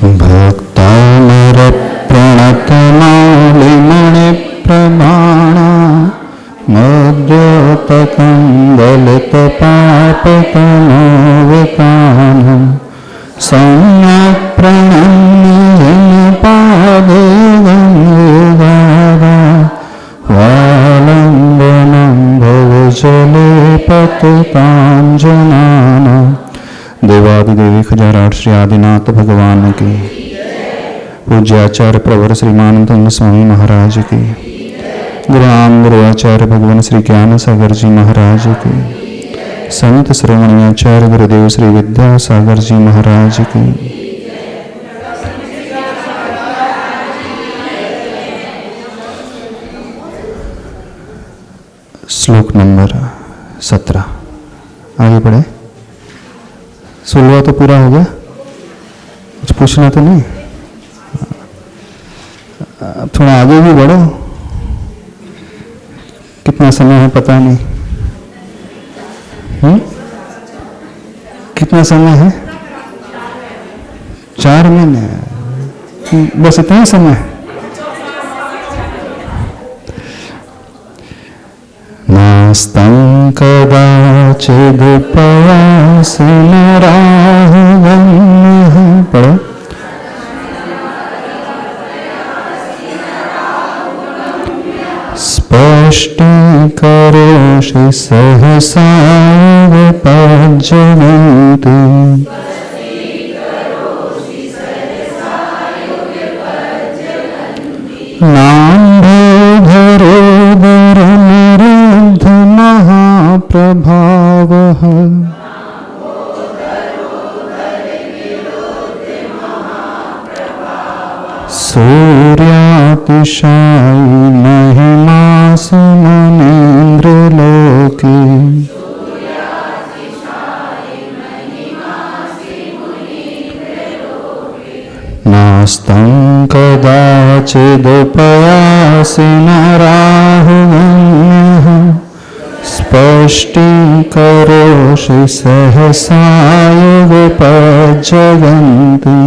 भक्तामरप्रणतमालिमणिप्रमाणा मद्योतकन्दलितपापतमोवितानं सम्यक् प्रणम्य पादे गङ्गाधा वालम्बनं भवजले पतितां जनानां। देवादिदेवी खजाराट श्री आदिनाथ भगवान की, पूज्याचार्य प्रवर श्रीमानंद स्वामी महाराज की, ग्राम गुरुआचार्य भगवान श्री ज्ञान सागर जी महाराज की, संत श्रोमणीयाचार्य गुरुदेव श्री विद्यासागर जी महाराज की। श्लोक नंबर 17 आगे बढ़े। 16 तो पूरा हो गया, कुछ पूछना तो नहीं? थोड़ा आगे भी बढ़ो, कितना समय है पता नहीं। कितना समय है? 4 महीने, बस इतना ही समय है। नास्तं कदाचिदुपयासिनराहुगम्यः। पढ़ो। स्पष्टीकरोषि सहसा विपज्यन्ति। नाम्भोधरोदरनिरुद्ध महाप्रभावः। सूर्यातिशायी महिमासु मुनीन्द्रलोके। नास्तं कदाचिदुपयासिनराहुगम्यः। स्पष्टीकरोषि सहसा विपज्यन्ति।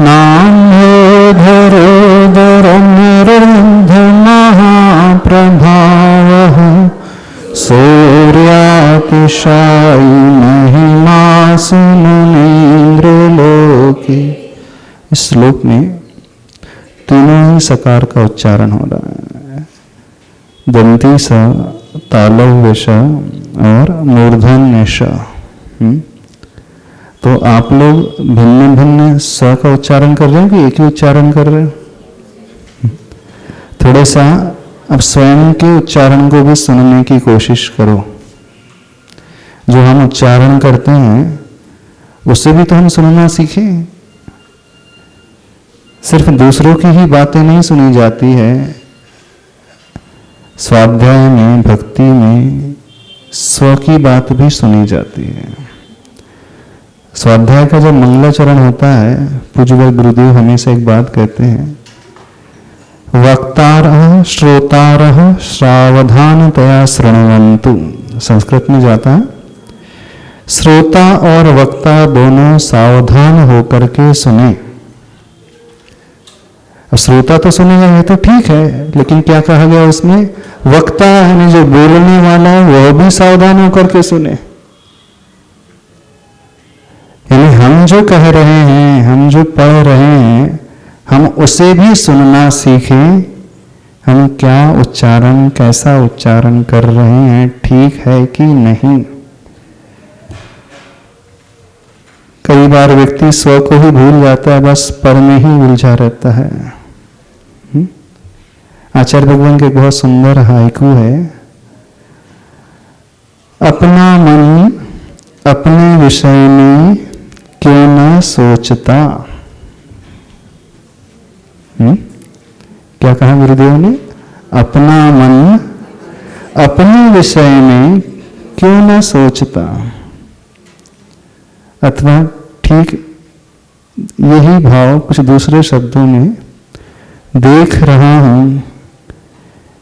नाम्भोधरोदरनिरुद्ध महाप्रभावः। सूर्यातिशायी महिमासु मुनीन्द्रलोके। इस श्लोक में तीनों ही सकार का उच्चारण हो रहा है। दंती स, तालव्य श और मूर्धन्य श। तो आप लोग भिन्न भिन्न स का उच्चारण कर रहे हैं कि एक ही उच्चारण कर रहे हैं? थोड़ा सा अब स्वयं के उच्चारण को भी सुनने की कोशिश करो। जो हम उच्चारण करते हैं उससे भी तो हम सुनना सीखें। सिर्फ दूसरों की ही बातें नहीं सुनी जाती है। स्वाध्याय में, भक्ति में स्व की बात भी सुनी जाती है। स्वाध्याय का जब मंगलाचरण होता है, पूज्य गुरुदेव हमेशा एक बात कहते हैं, वक्तारः श्रोतारः सावधानतया शृण्वन्तु। संस्कृत में जाता है, श्रोता और वक्ता दोनों सावधान होकर के सुने। अब श्रोता तो सुनेगा, ये तो ठीक है, लेकिन क्या कहा गया उसमें? वक्ता यानी जो बोलने वाला है वह भी सावधान होकर के सुने। यानी हम जो कह रहे हैं, हम जो पढ़ रहे हैं, हम उसे भी सुनना सीखें। हम क्या उच्चारण, कैसा उच्चारण कर रहे हैं, ठीक है कि नहीं। कई बार व्यक्ति स्व को ही भूल जाता है, बस पर में ही उलझा रहता है। आचार्य भगवान के बहुत सुंदर हाइकू है। अपना मन अपने विषय में क्यों न सोचता। क्या कहा गुरुदेव ने? अपना मन अपने विषय में क्यों न सोचता। अथवा ठीक यही भाव कुछ दूसरे शब्दों में, देख रहा हूं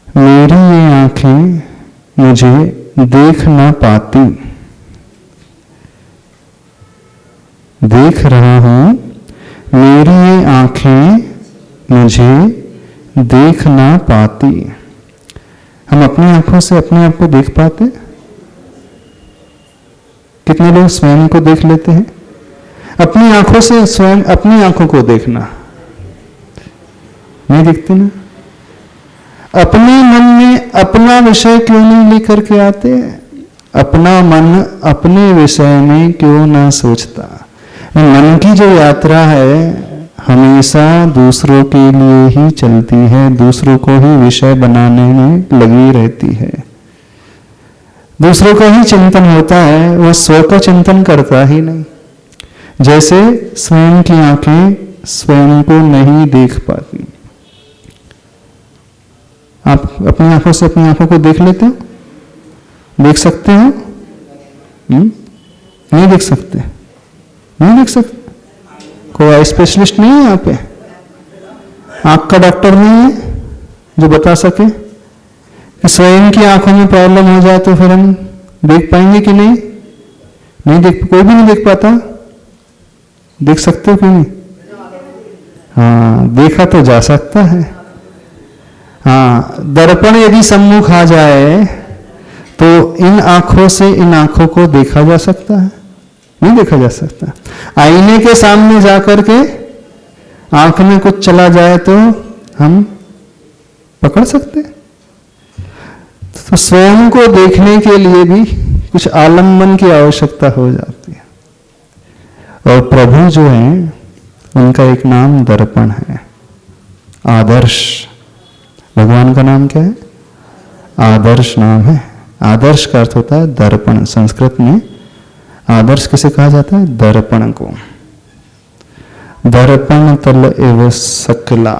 मेरी ये आंखें मुझे देख ना पाती। देख रहा हूं मेरी ये आंखें मुझे देख ना पाती। हम अपनी आंखों से अपने आप को देख पाते? कितने लोग स्वयं को देख लेते हैं? अपनी आंखों से स्वयं अपनी आंखों को देखना नहीं दिखती ना। अपने मन में अपना विषय क्यों नहीं लेकर के आते? अपना मन अपने विषय में क्यों ना सोचता? मन की जो यात्रा है हमेशा दूसरों के लिए ही चलती है, दूसरों को ही विषय बनाने में लगी रहती है, दूसरों का ही चिंतन होता है, वह स्व का चिंतन करता ही नहीं। जैसे स्वयं की आंखें स्वयं को नहीं देख पाती। आप अपनी आंखों से अपनी आंखों को देख लेते हो? देख सकते हो? नहीं देख सकते? नहीं देख सकते? कोई आई स्पेशलिस्ट नहीं है यहाँ पे? आंख का डॉक्टर नहीं है जो बता सके कि स्वयं की आंखों में प्रॉब्लम हो जाए तो फिर हम देख पाएंगे कि नहीं? नहीं देख, कोई भी नहीं देख पाता। देख सकते हो कि नहीं? हाँ, देखा तो जा सकता है। हाँ, दर्पण यदि सम्मुख आ जाए तो इन आंखों से इन आंखों को देखा जा सकता है? नहीं देखा जा सकता। आईने के सामने जाकर के आंख में कुछ चला जाए तो हम पकड़ सकते? तो स्वयं को देखने के लिए भी कुछ आलम्बन की आवश्यकता हो जाती है। और प्रभु जो है उनका एक नाम दर्पण है, आदर्श। भगवान का नाम क्या है? आदर्श नाम है। आदर्श का अर्थ होता है दर्पण। संस्कृत में आदर्श किसे कहा जाता है? दर्पण को। दर्पण तल एव सकला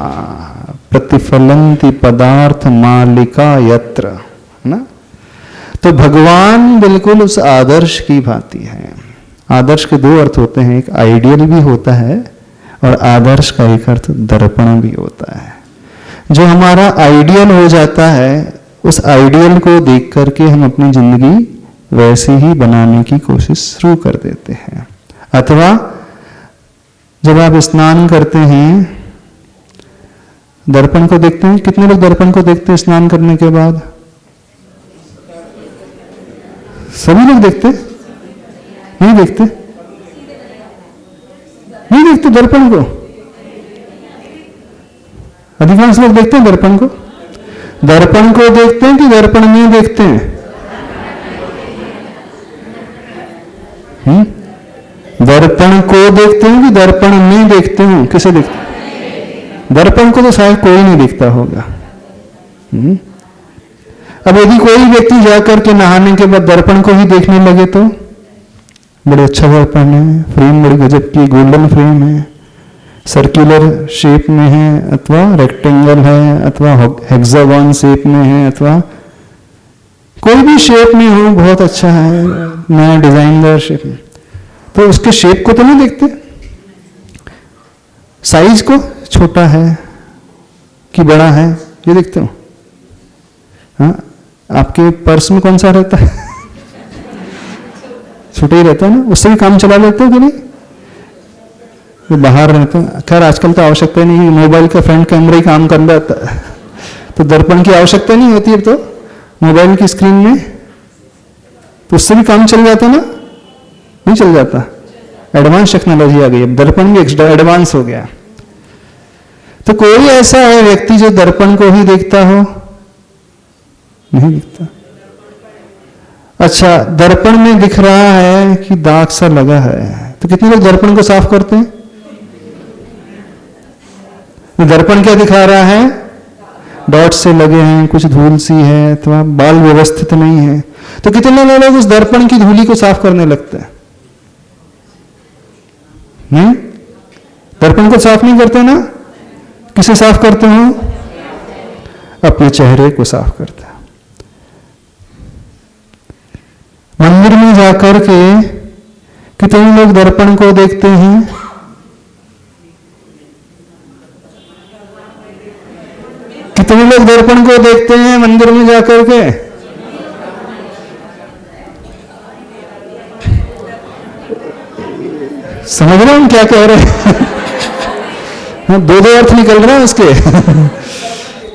प्रतिफलंति पदार्थ मालिका यत्र, है ना? तो भगवान बिल्कुल उस आदर्श की भांति है। आदर्श के दो अर्थ होते हैं, एक आइडियल भी होता है और आदर्श का एक अर्थ दर्पण भी होता है। जो हमारा आइडियल हो जाता है उस आइडियल को देख करके हम अपनी जिंदगी वैसे ही बनाने की कोशिश शुरू कर देते हैं। अथवा जब आप स्नान करते हैं दर्पण को देखते हैं। कितने लोग दर्पण को देखते हैं स्नान करने के बाद? सभी लोग देखते? नहीं देखते? नहीं देखते दर्पण को? अधिकांश लोग देखते हैं दर्पण को। दर्पण को देखते हैं कि दर्पण नहीं देखते हैं? दर्पण को देखते हैं कि दर्पण नहीं देखते हैं? किसे देखते हैं? दर्पण को तो शायद कोई नहीं देखता होगा। अब यदि कोई व्यक्ति जाकर के नहाने के बाद दर्पण को ही देखने लगे तो बड़े अच्छा दर्पण है, फ्रेम बड़ी गजब की गोल्डन फ्रेम है, सर्कुलर शेप में है अथवा रेक्टेंगल है अथवा हेक्सागन शेप में है अथवा कोई भी शेप में हो, बहुत अच्छा है, नया डिजाइनदार शेप में, तो उसके शेप को तो नहीं देखते। साइज को छोटा है कि बड़ा है ये देखते हो। हाँ, आपके पर्स में कौन सा रहता है? छोटा ही रहता है ना, उससे भी काम चला लेते हो कि नहीं? वो बाहर रहते हैं। खैर आजकल तो आवश्यकता नहीं है, मोबाइल का फ्रंट कैमरा ही काम कर रहा है तो दर्पण की आवश्यकता नहीं होती है। तो मोबाइल की स्क्रीन में तो उससे भी काम चल जाता ना? नहीं चल जाता? एडवांस टेक्नोलॉजी आ गई, अब दर्पण भी एडवांस हो गया। तो कोई ऐसा है व्यक्ति जो दर्पण को ही देखता हो? नहीं दिखता। अच्छा, दर्पण में दिख रहा है कि दाग सा लगा है, तो कितने लोग दर्पण को साफ करते हैं? दर्पण क्या दिखा रहा है? डॉट से लगे हैं, कुछ धूल सी है अथवा बाल व्यवस्थित नहीं है, तो कितने लोग उस दर्पण की धूली को साफ करने लगते हैं? दर्पण को साफ नहीं करते ना? किसे साफ करते हो? अपने चेहरे को साफ करते हैं। मंदिर में जाकर के कितने लोग दर्पण को देखते हैं? कितने लोग दर्पण को देखते हैं मंदिर में जाकर के? समझ रहे हम क्या कह रहे हैं? हाँ, दो दो अर्थ निकल रहे हैं उसके।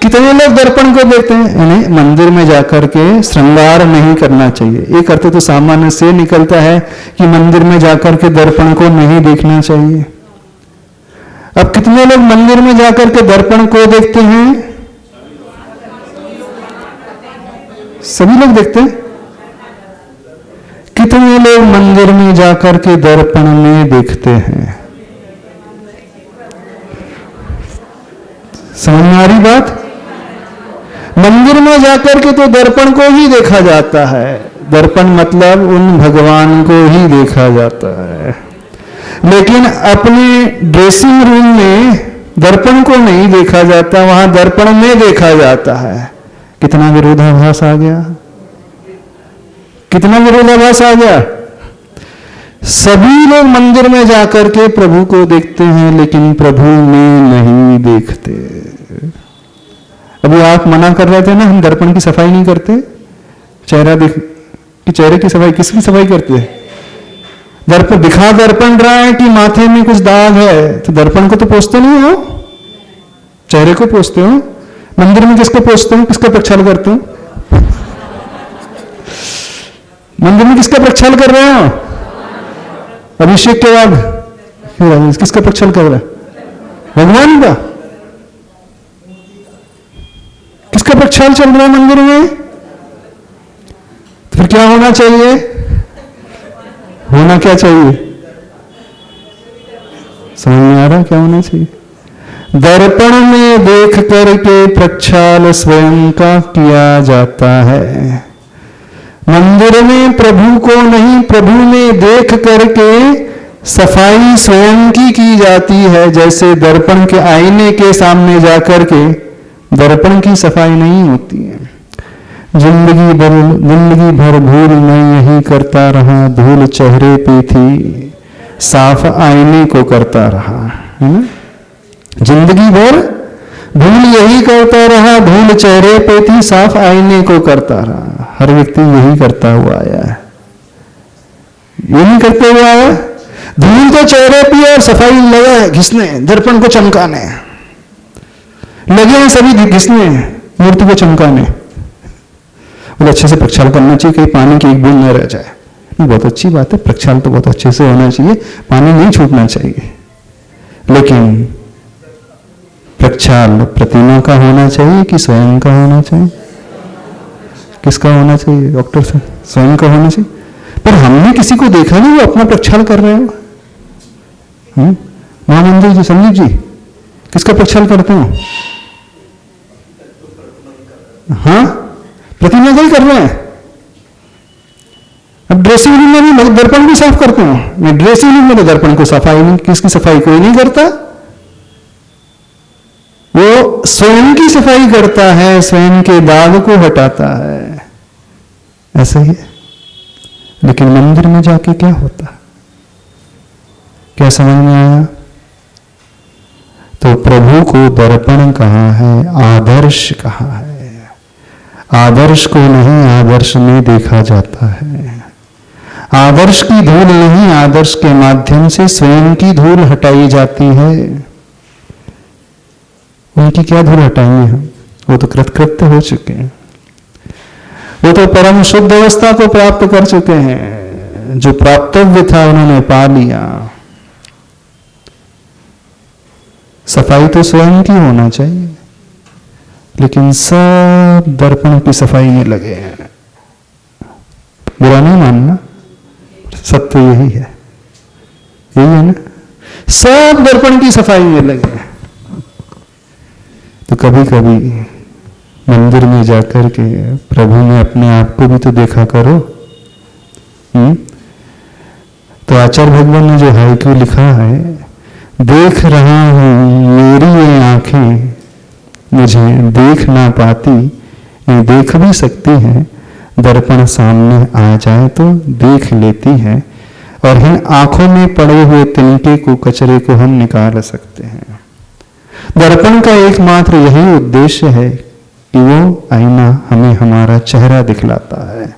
कितने लोग दर्पण को देखते हैं, यानी मंदिर में जाकर के श्रृंगार नहीं करना चाहिए। एक अर्थ तो सामान्य से निकलता है कि मंदिर में जाकर के दर्पण को नहीं देखना चाहिए। अब कितने लोग मंदिर में जाकर के दर्पण को देखते हैं? सभी लोग देखते हैं। कितने लोग मंदिर में जाकर के दर्पण में देखते हैं? समझ में आ रही बात? मंदिर में जाकर के तो दर्पण को ही देखा जाता है। दर्पण मतलब उन भगवान को ही देखा जाता है, लेकिन अपने ड्रेसिंग रूम में दर्पण को नहीं देखा जाता, वहां दर्पण में देखा जाता है। कितना विरोधाभास आ गया, कितना विरोधाभास आ गया। सभी लोग मंदिर में जाकर के प्रभु को देखते हैं, लेकिन प्रभु में नहीं देखते। अभी आप मना कर रहे थे ना, हम दर्पण की सफाई नहीं करते। चेहरा देख कि चेहरे की सफाई, किसकी सफाई करते हैं? दर्पण दिखा दर्पण रहा है कि माथे में कुछ दाग है, तो दर्पण को तो पोंछते नहीं हो, चेहरे को पोंछते हो। मंदिर में किसको पोंछते हो, किसका प्रक्षाल करते हो? मंदिर में किसका प्रक्षाल कर रहे हो? अभिषेक के बाद किसका प्रक्षाल कर रहा है? भगवान का। किसका प्रक्षाल चल रहा है मंदिर में? तो फिर क्या होना चाहिए? होना क्या चाहिए? समझ में आ रहा क्या होना चाहिए? दर्पण में देख करके प्रक्षाल स्वयं का किया जाता है। मंदिर में प्रभु को नहीं, प्रभु में देख करके सफाई स्वयं की जाती है। जैसे दर्पण के आईने के सामने जाकर के दर्पण की सफाई नहीं होती है। जिंदगी भर भूल मैं यही करता रहा, धूल चेहरे पे थी, साफ आईने को करता रहा, है ना? जिंदगी भर भूल यही करता रहा, धूल चेहरे पे थी, साफ आईने को करता रहा। हर व्यक्ति यही करता हुआ आया है, यही करते हुआ आया। धूल तो चेहरे पे और सफाई लगा है घिसने, दर्पण को चमकाने लगे हैं सभी, घिसने मूर्ति को चमकाने। बोले अच्छे से प्रक्षाल करना चाहिए, कहीं पानी की एक बूंद न रह जाए। बहुत अच्छी बात है, प्रक्षाल तो बहुत अच्छे से होना चाहिए, पानी नहीं छूटना चाहिए। लेकिन प्रक्षाल प्रतिमा का होना चाहिए कि स्वयं का होना चाहिए? किसका होना चाहिए डॉक्टर साहब? स्वयं का होना चाहिए। पर हमने किसी को देखा नहीं वो अपना प्रक्षाल कर रहे हो। महामंदिर जी, संदीप जी, किसका प्रक्षाल करते हो? हाँ, प्रतिमा का ही कर रहे हैं। अब ड्रेसिंग रूम में भी दर्पण भी साफ करते हो। मैं ड्रेसिंग रूम में तो दर्पण को सफाई नहीं, किसकी सफाई कोई नहीं करता। वो स्वयं की सफाई करता है, स्वयं के दाग को हटाता है, ऐसा ही है। लेकिन मंदिर में जाके क्या होता, क्या समझ में आया? तो प्रभु को दर्पण कहा है, आदर्श कहा है। आदर्श को नहीं आदर्श में देखा जाता है। आदर्श की धूल नहीं, आदर्श के माध्यम से स्वयं की धूल हटाई जाती है। उनकी क्या धूल हटाएंगे हम? वो तो कृतकृत्य हो चुके हैं, वो तो परम शुद्ध अवस्था को प्राप्त कर चुके हैं। जो प्राप्तव्य था उन्होंने पा लिया। सफाई तो स्वयं की होना चाहिए, लेकिन सब दर्पण की सफाई में लगे हैं। बुरा नहीं मानना, सत्य यही है, यही है ना। सब दर्पण की सफाई में लगे हैं। तो कभी कभी मंदिर में जाकर के प्रभु में अपने आप को भी तो देखा करो। तो आचार्य भगवान ने जो हाइकू लिखा है, देख रहा हूं मेरी ये आंखें मुझे देख ना पाती, ये देख भी सकती हैं, दर्पण सामने आ जाए तो देख लेती हैं, और इन आंखों में पड़े हुए तिनके को, कचरे को हम निकाल सकते हैं। दर्पण का एकमात्र यही उद्देश्य है कि वो आईना हमें हमारा चेहरा दिखलाता है,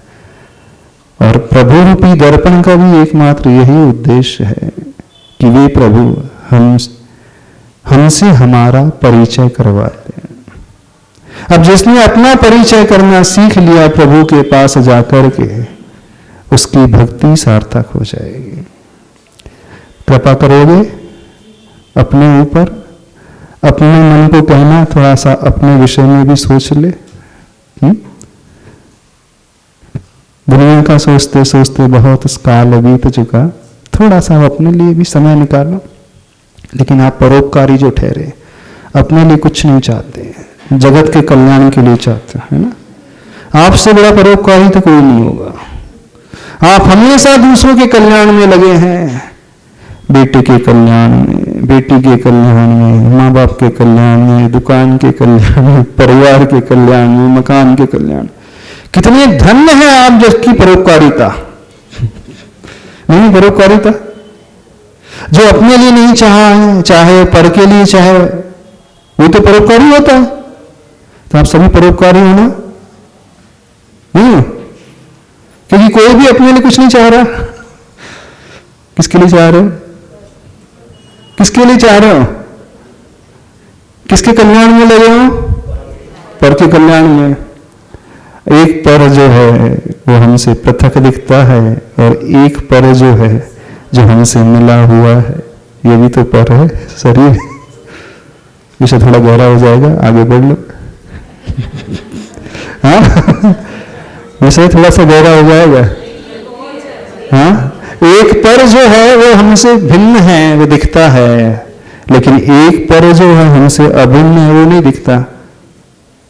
और प्रभु रूपी दर्पण का भी एकमात्र यही उद्देश्य है कि वे प्रभु हम हमसे हमारा परिचय करवाते हैं। अब जिसने अपना परिचय करना सीख लिया प्रभु के पास जाकर के, उसकी भक्ति सार्थक हो जाएगी। कृपा करोगे अपने ऊपर, अपने मन को कहना थोड़ा सा अपने विषय में भी सोच ले। दुनिया का सोचते सोचते बहुत काल बीत चुका, थोड़ा सा अपने लिए भी समय निकालो। लेकिन आप परोपकारी जो ठहरे, अपने लिए कुछ नहीं चाहते, जगत के कल्याण के लिए चाहते हैं ना। आपसे बड़ा परोपकारी तो कोई नहीं होगा। आप हमेशा दूसरों के कल्याण में लगे हैं, बेटे के कल्याण में, बेटी के कल्याण में, माँ बाप के कल्याण में, दुकान के कल्याण में, परिवार के कल्याण में, मकान के कल्याण। कितने धन्य हैं आप जिसकी परोपकारिता नहीं, परोपकारिता जो अपने लिए नहीं चाहा है, चाहे पर के लिए चाहे, वो तो परोपकारी होता है। तो आप सभी परोपकारी हो ना? नहीं, क्योंकि कोई भी अपने लिए कुछ नहीं चाह रहा। किसके लिए चाह रहे हो? किसके लिए चाह रहे हो? किसके कल्याण में लगे हो? पर के कल्याण में। एक पर जो है वो हमसे पृथक दिखता है, और एक पर जो है जो हमसे मिला हुआ है, ये भी तो पर है, शरीर। विषय थोड़ा गहरा हो जाएगा, आगे बढ़ लो। हाँ, विषय थोड़ा सा गहरा हो जाएगा। हाँ, एक पर जो है वो हमसे भिन्न है, वो दिखता है, लेकिन एक पर जो है हमसे अभिन्न है, वो नहीं दिखता।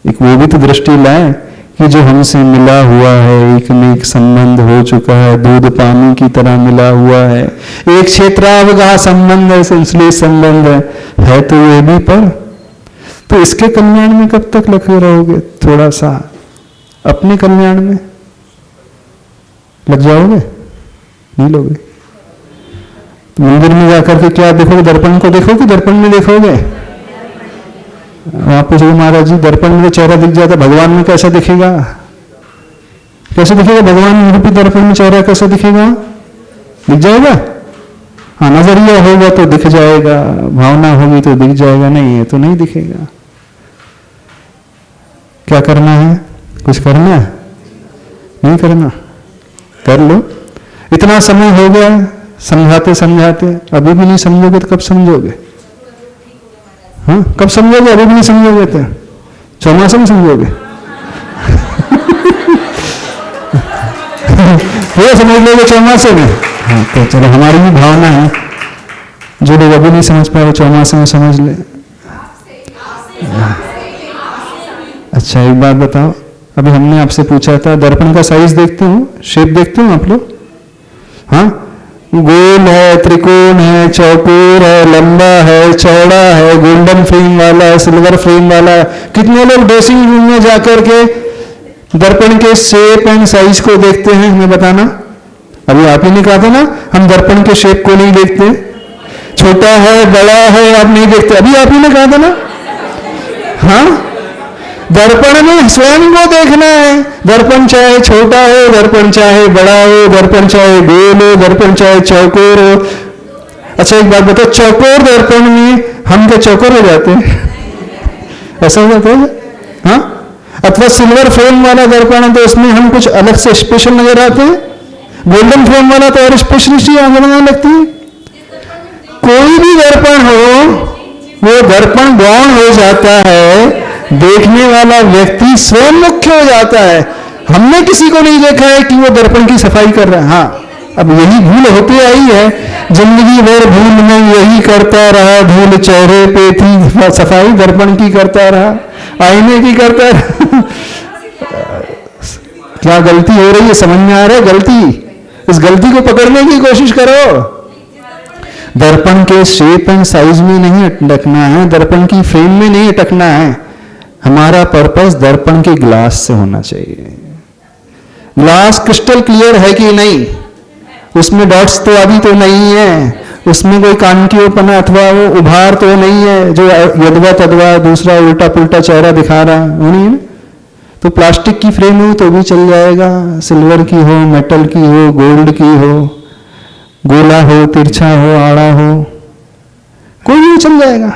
एक वो भी तो दृष्टि लाए कि जो हमसे मिला हुआ है, एक में एक संबंध हो चुका है, दूध पानी की तरह मिला हुआ है, एक क्षेत्रावगाह संबंध है, संश्लेष संबंध है तो ये भी पर। तो इसके कल्याण में कब तक लगे रहोगे? थोड़ा सा अपने कल्याण में लग जाओगे, नहीं लोगे। तो मंदिर में जाकर के क्या देखोगे? दर्पण को देखोगे? दर्पण में देखोगे? आप पूछोगे महाराज जी दर्पण में चेहरा दिख जाता, भगवान में कैसा दिखेगा? कैसे दिखेगा भगवान रूपी दर्पण में चेहरा? कैसा दिखेगा? दिख जाएगा? हाँ, नजरिया होगा तो दिख जाएगा, भावना होगी तो दिख जाएगा, नहीं है तो नहीं दिखेगा। क्या करना है? कुछ करना है? नहीं करना? कर लो। इतना समय हो गया समझाते समझाते, अभी भी नहीं समझोगे तो कब समझोगे? हाँ, कब समझोगे? अभी भी नहीं समझोगे तो चौमासे में समझोगे। वो समझ लोगे चौमासे में। हाँ, तो चलो हमारी भी भावना है, जो लोग अभी नहीं समझ पाए वो चौमासे में समझ ले। अच्छा, एक बात बताओ, अभी हमने आपसे पूछा था दर्पण का साइज देखते हो, शेप देखते हो आप लोग? हाँ, गोल है, त्रिकोण है, चौकोर है, लंबा है, चौड़ा है, गोल्डन फ्रेम वाला है, सिल्वर फ्रेम वाला है। कितने लोग ड्रेसिंग रूम में जाकर के दर्पण के शेप एंड साइज को देखते हैं? हमें बताना। अभी आप ही ने कहा था ना, हम दर्पण के शेप को नहीं देखते, छोटा है बड़ा है आप नहीं देखते, अभी आप ही ने कहा था ना। हाँ, दर्पण में स्वयं को देखना है। दर्पण चाहे छोटा हो, दर्पण चाहे बड़ा हो, दर्पण चाहे गोल हो, दर्पण चाहे चौकोर हो। अच्छा, एक बात बताओ, चौकोर दर्पण में हम क्या चौकोर हो जाते हैं? ऐसा हो जाता है? हाँ, अथवा सिल्वर फ्रेम वाला दर्पण है तो उसमें हम कुछ अलग से स्पेशल नजर आते हैं। गोल्डन फ्रेम वाला तो और स्पेशलिटी आगे लगती है। कोई भी दर्पण हो, वो दर्पण गौण हो जाता है, देखने वाला व्यक्ति स्वयं मुख्य हो जाता है। हमने किसी को नहीं देखा है कि वो दर्पण की सफाई कर रहा है। हाँ, अब यही भूल होती आई है, जिंदगी भर भूल में यही करता रहा, धूल चेहरे पे थी, सफाई दर्पण की करता रहा, आईने की करता रहा। क्या गलती हो रही है? समझ में आ रहा है गलती? इस गलती को पकड़ने की कोशिश करो। दर्पण के शेप एंड साइज में नहीं अटकना है, दर्पण की फ्रेम में नहीं अटकना है। हमारा पर्पस दर्पण के ग्लास से होना चाहिए। ग्लास क्रिस्टल क्लियर है कि नहीं, उसमें डॉट्स तो अभी तो नहीं है, उसमें कोई कांटियोपना अथवा वो उभार तो नहीं है जो यदवा तदवा दूसरा उल्टा पुल्टा चेहरा दिखा रहा है, वो नहीं है। तो प्लास्टिक की फ्रेम हो तो भी चल जाएगा, सिल्वर की हो, मेटल की हो, गोल्ड की हो, गोला हो, तिरछा हो, आड़ा हो, कोई भी चल जाएगा।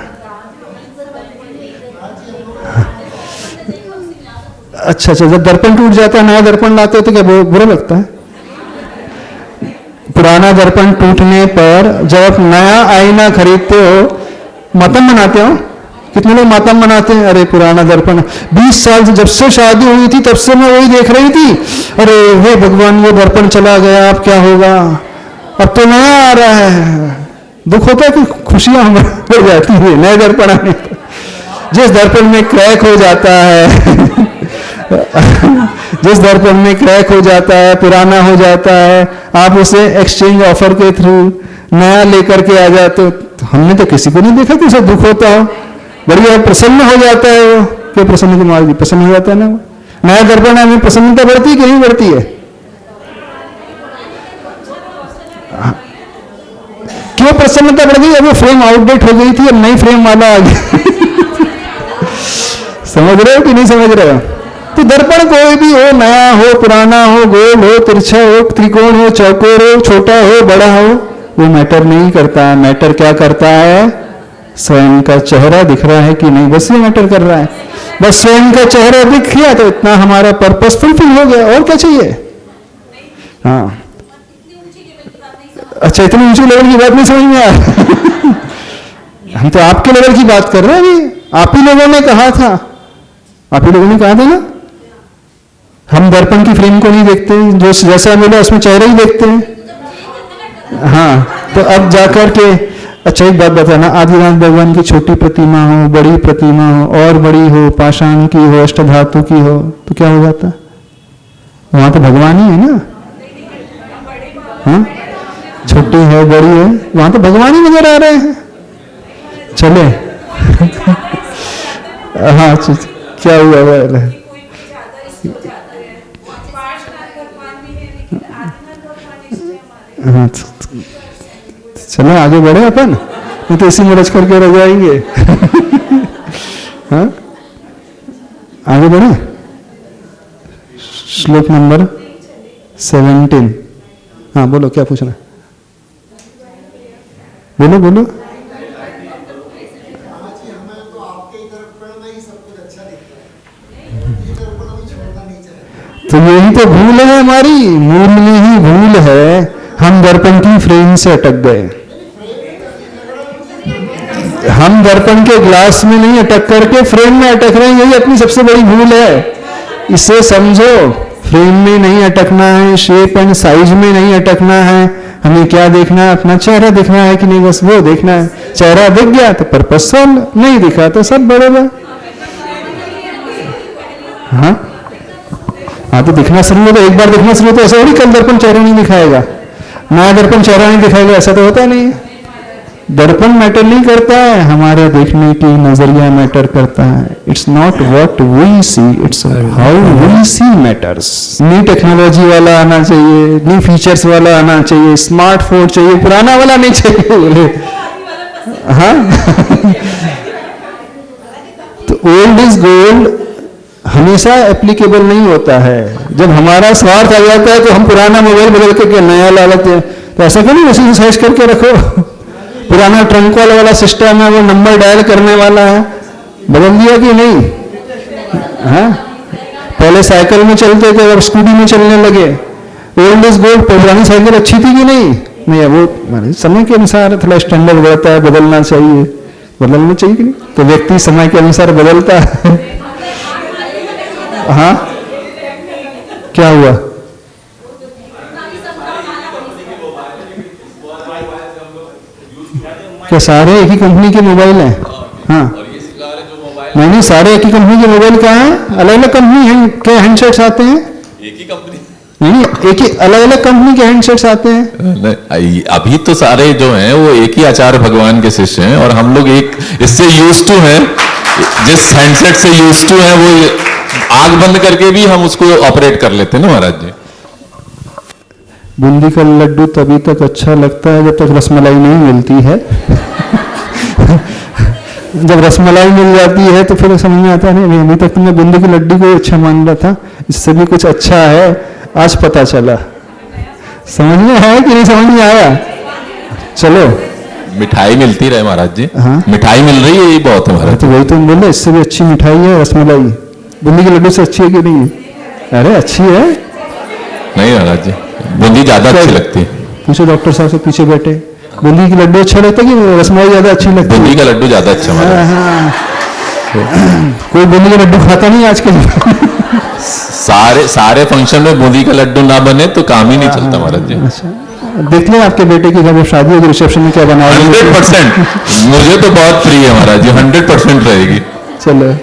अच्छा, जब दर्पण टूट जाता है, नया दर्पण लाते हो तो क्या बुरा लगता है? पुराना दर्पण टूटने पर जब आप नया आईना खरीदते हो, मातम मनाते हो? कितने लोग मातम मनाते हैं? अरे पुराना दर्पण 20 साल से, जब से शादी हुई थी तब से मैं वही देख रही थी, अरे हे भगवान ये दर्पण चला गया, अब क्या होगा, अब तो नया आ रहा है। दुख होता है कि खुशियां हमारी हो जाती है नए दर्पण आने पर। जिस दर्पण में क्रैक हो जाता है जिस दर्पण में क्रैक हो जाता है, पुराना हो जाता है, आप उसे एक्सचेंज ऑफर के थ्रू नया लेकर के आ जाते हो। तो हमने तो किसी को नहीं देखा कि उसे दुख होता हो, बढ़िया प्रसन्न हो जाता है वो। क्यों प्रसन्न कुमार जी प्रसन्न हो जाता है ना वो? नया दर्पण में प्रसन्नता बढ़ती है कि नहीं बढ़ती है? क्यों प्रसन्नता बढ़ गई? अब वो फ्रेम आउटडेट हो गई थी, अब नई फ्रेम वाला आ गया समझ रहे हो कि नहीं समझ रहे हो? तो दर्पण कोई भी हो, नया हो, पुराना हो, गोल हो, तिरछा हो, त्रिकोण हो, चौकोर हो, छोटा हो, बड़ा हो, वो मैटर नहीं करता है। मैटर क्या करता है? स्वयं का चेहरा दिख रहा है कि नहीं, बस ये मैटर कर रहा है। बस स्वयं का चेहरा दिख गया तो इतना हमारा पर्पस फुलफिल हो गया, और क्या चाहिए? हाँ, अच्छा, इतनी ऊंची लेवल की बात नहीं समझ में आ हम तो आपके लेवल की बात कर रहे हैं अभी। आप ही लोगों ने कहा था, आप ही लोगों ने कहा था ना, हम दर्पण की फ्रेम को नहीं देखते, जो जैसा मिला उसमें चेहरा ही देखते हैं। हाँ, तो अब जाकर के, अच्छा एक बात बताना, आदिनाथ भगवान की छोटी प्रतिमा हो, बड़ी प्रतिमा हो, और बड़ी हो, पाषाण की हो, अष्टधातु की हो, तो क्या हो जाता? वहां तो भगवान ही है ना। हाँ, छोटी है, बड़ी है, वहां तो भगवान ही नजर आ रहे हैं। चले हाँ, क्या हुआ? हाँ, चलो आगे बढ़े अपन, नहीं तो इसी में रच करके रह जाएंगे हाँ, आगे बढ़े। श्लोक नंबर 17। हाँ बोलो, क्या पूछना? बोलो बोलो। तो यही तो भूल है हमारी, मूल में ही भूल है। हम दर्पण की फ्रेम से अटक गए, हम दर्पण के ग्लास में नहीं अटक करके फ्रेम में अटक रहे हैं, यही अपनी सबसे बड़ी भूल है। इसे समझो, फ्रेम में नहीं अटकना है, शेप एंड साइज में नहीं अटकना है। हमें क्या देखना है? अपना चेहरा दिखना है कि नहीं, बस वो देखना है। चेहरा दिख गया तो पर्पस सॉल्व, नहीं दिखा तो सब बड़ेगा। हाँ हाँ, तो दिखना शुरू हो, तो एक बार दिखना शुरू, तो ऐसा थोड़ी कल दर्पण चेहरा नहीं दिखाएगा, नया दर्पण चेहरा नहीं दिखाएगा, ऐसा तो होता नहीं। दर्पण मैटर नहीं करता है, हमारे देखने की नजरिया मैटर करता है। It's not what we see, it's how we see matters. New technology वाला आना चाहिए, न्यू फीचर्स वाला आना चाहिए, स्मार्टफोन चाहिए, पुराना वाला नहीं चाहिए बोले। हाँ तो ओल्ड इज गोल्ड हमेशा एप्लीकेबल नहीं होता है। जब हमारा स्वार्थ आ जाता है तो हम पुराना मोबाइल बदल के नया ला लेते हैं। तो ऐसा क्यों नहीं, उसी सर्च करके रखो। पुराना ट्रंक कॉल वाला सिस्टम है, वो नंबर डायल करने वाला है, बदल दिया कि नहीं? हाँ, पहले साइकिल में चलते थे, अब स्कूटी में चलने लगे। ओल्ड इज गोल्ड, पुरानी साइकिल अच्छी थी कि नहीं? नहीं, वो समय के अनुसार थोड़ा स्टैंडर्ड बढ़ता है, बदलना चाहिए, बदलना चाहिए कि नहीं? तो व्यक्ति समय के अनुसार बदलता है। हाँ, क्या हुआ? क्या सारे एक ही कंपनी के मोबाइल हैं? हाँ, नहीं, सारे एक ही कंपनी के मोबाइल कहाँ हैं? अलग अलग कंपनी के हैंडसेट्स आते हैं। एक ही कंपनी नहीं, एक ही अलग अलग कंपनी के हैंडसेट्स आते हैं। अभी तो सारे जो हैं वो एक ही आचार्य भगवान के शिष्य हैं, और हम लोग एक इससे यूज टू हैं, जिस हैंडसेट से यूज टू हैं वो आग बंद करके भी हम उसको ऑपरेट कर लेते हैं ना महाराज जी। बूंदी का लड्डू तभी तक अच्छा लगता है जब तक रसमलाई नहीं मिलती है जब रसमलाई मिल जाती है तो फिर समझ में आता है, नहीं अभी तक तुमने बूंदी के लड्डू को अच्छा मान रहा था, इससे भी कुछ अच्छा है, आज पता चला। समझ में आया कि नहीं समझ में आया? चलो, मिठाई मिलती रहे महाराज जी। हाँ, मिठाई मिल रही है, यही बहुत है महाराज। तो वही तुम बोले, इससे भी अच्छी मिठाई है रसमलाई। बूंदी के लड्डू से अच्छी है कि नहीं है? अरे अच्छी है। नहीं महाराज जी, बूंदी ज्यादा अच्छी लगती है। पूछो डॉक्टर साहब से पीछे बैठे, बूंदी की लड्डू अच्छा लगता है कि रसमलाई ज्यादा अच्छी लगती है? बूंदी का लड्डू ज्यादा अच्छा महाराज। हाँ। कोई बूंदी का लड्डू खाता नहीं आज के लिए। सारे फंक्शन में बूंदी का लड्डू ना बने तो काम ही नहीं चलता महाराज जी। अच्छा, देख ले आपके बेटे की जब शादी होगी रिसेप्शन में क्या बनाओगे? 100%। मुझे तो बहुत प्रिय है महाराज जी, 100% रहेगी। चलो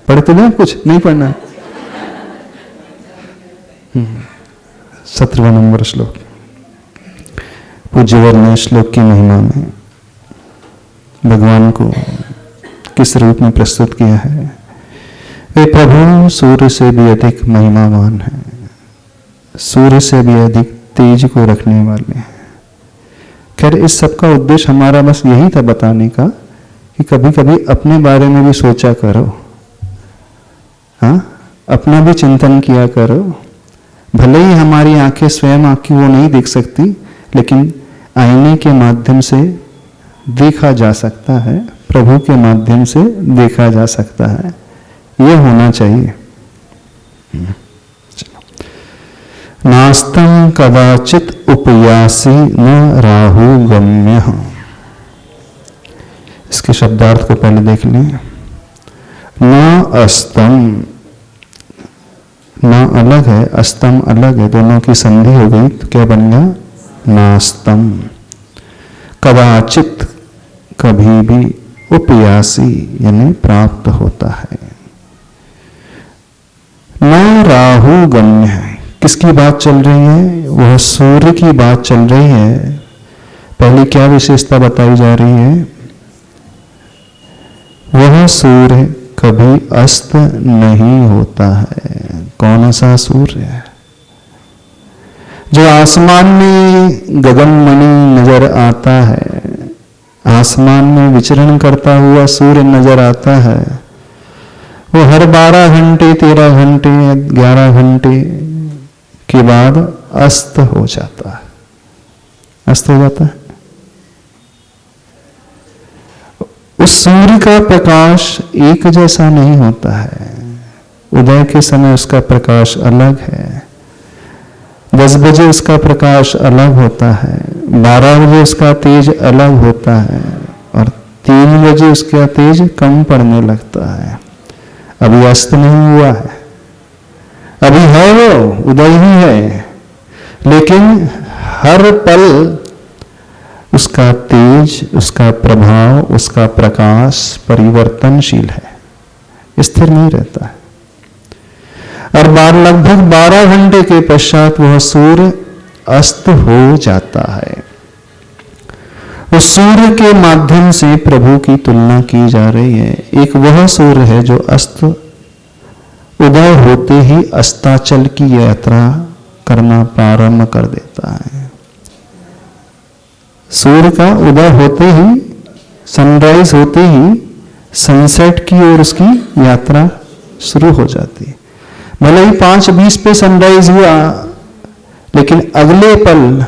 पढ़ते नहीं, कुछ नहीं पढ़ना। 17वां नंबर श्लोक। पूज्यवर ने श्लोक की महिमा में भगवान को किस रूप में प्रस्तुत किया है? वे प्रभु सूर्य से भी अधिक महिमावान है, सूर्य से भी अधिक तेज को रखने वाले हैं। खैर इस सब का उद्देश्य हमारा बस यही था बताने का कि कभी कभी अपने बारे में भी सोचा करो, हाँ, अपना भी चिंतन किया करो। भले ही हमारी आंखें स्वयं आंखें वो नहीं देख सकती, लेकिन आईने के माध्यम से देखा जा सकता है, प्रभु के माध्यम से देखा जा सकता है। ये होना चाहिए। नास्तं कदाचित उपयासी न राहु गम्य। इसके शब्दार्थ को पहले देख लें। न अस्तम, न अलग है, अस्तम अलग है, दोनों की संधि हो गई तो क्या बन गया? नास्तम। कदाचित कभी भी, उपयासी यानी प्राप्त होता है। न राहु गम्य है। किसकी बात चल रही है? वह सूर्य की बात चल रही है। पहली क्या विशेषता बताई जा रही है? वह सूर्य कभी अस्त नहीं होता है। कौन सा सूर्य? जो आसमान में गगनमणि नजर आता है, आसमान में विचरण करता हुआ सूर्य नजर आता है, वो हर 12 घंटे 13 घंटे 11 घंटे के बाद अस्त हो जाता है। अस्त हो जाता है। उस सूर्य का प्रकाश एक जैसा नहीं होता है। उदय के समय उसका प्रकाश अलग है, 10 बजे उसका प्रकाश अलग होता है, 12 बजे उसका तेज अलग होता है और 3 बजे उसका तेज कम पड़ने लगता है। अभी अस्त नहीं हुआ है, अभी है वो उदय ही है, लेकिन हर पल उसका तेज, उसका प्रभाव, उसका प्रकाश परिवर्तनशील है, स्थिर नहीं रहता है। और लगभग 12 घंटे के पश्चात वह सूर्य अस्त हो जाता है। उस सूर्य के माध्यम से प्रभु की तुलना की जा रही है। एक वह सूर्य है जो अस्त उदय होते ही अस्ताचल की यात्रा करना प्रारंभ कर देता है। सूर्य का उदय होते ही, सनराइज होते ही सनसेट की ओर उसकी यात्रा शुरू हो जाती है। भले ही 5:20 पे सनराइज हुआ, लेकिन अगले पल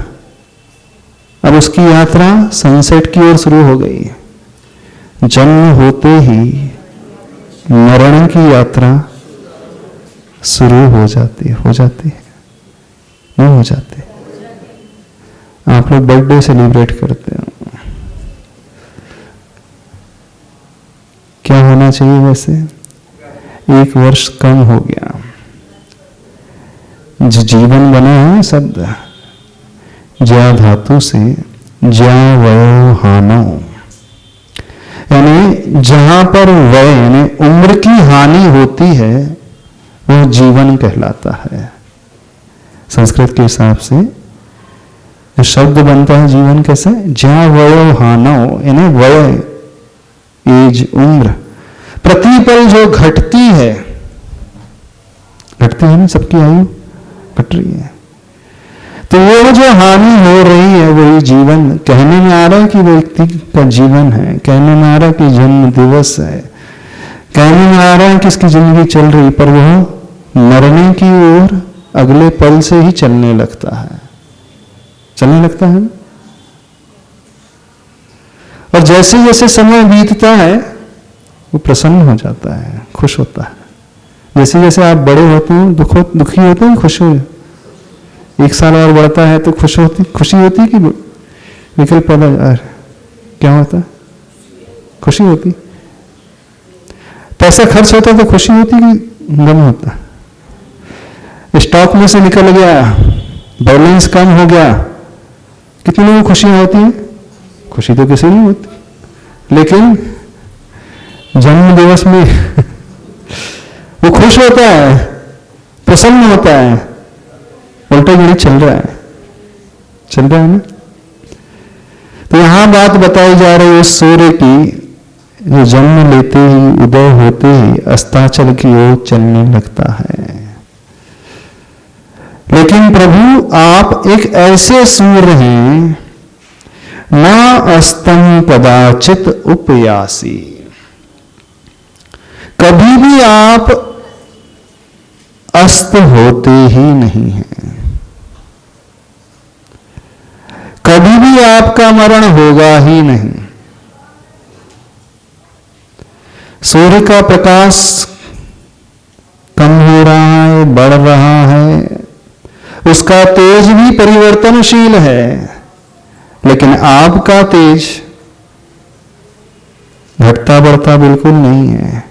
अब उसकी यात्रा सनसेट की ओर शुरू हो गई। जन्म होते ही मरण की यात्रा शुरू हो जाती है। नहीं हो जाती? आप लोग बर्थडे सेलिब्रेट करते हो, क्या होना चाहिए वैसे? 1 वर्ष कम हो गया। जो जीवन बना है शब्द ज्या धातु से, ज्या वयो हानो, यानी जहां पर वय यानी उम्र की हानि होती है वह जीवन कहलाता है। संस्कृत के हिसाब से जो शब्द बनता है जीवन कैसे? ज्या वयो हानो, यानी वय, एज, उम्र, प्रतिपल जो घटती है ना, सबकी आयु घट रही है, तो वो जो हानि हो रही है वही जीवन। कहने में आ रहा है कि व्यक्ति का जीवन है, कहने में आ रहा है कि जन्म दिवस है, कहने में आ रहा है कि इसकी जिंदगी चल रही, पर वह मरने की ओर अगले पल से ही चलने लगता है। और जैसे जैसे समय बीतता है वो प्रसन्न हो जाता है, खुश होता है। जैसे जैसे आप बड़े होते हैं दुखी होते हैं, खुश हो, 1 साल और बढ़ता है तो खुशी होती कि विकल्प क्या होता है? खुशी होती। पैसा खर्च होता तो खुशी होती कि गम होता? स्टॉक में से निकल गया, बैलेंस कम हो गया, कितने लोगों को खुशियां होती हैं? खुशी तो किसी नहीं होती। लेकिन जन्म दिवस में वो खुश होता है, प्रसन्न होता है, उल्टा घड़ी चल रहा है ना। तो यहां बात बताई जा रही है सूर्य की, जो जन्म लेते ही, उदय होते ही अस्ताचल की ओर चलने लगता है। लेकिन प्रभु आप एक ऐसे सूर्य हैं, ना अस्तम कदाचित उपयासी, कभी भी आप अस्त होते ही नहीं हैं, कभी भी आपका मरण होगा ही नहीं। सूर्य का प्रकाश कम हो रहा है, बढ़ रहा है, उसका तेज भी परिवर्तनशील है, लेकिन आपका तेज घटता बढ़ता बिल्कुल नहीं है।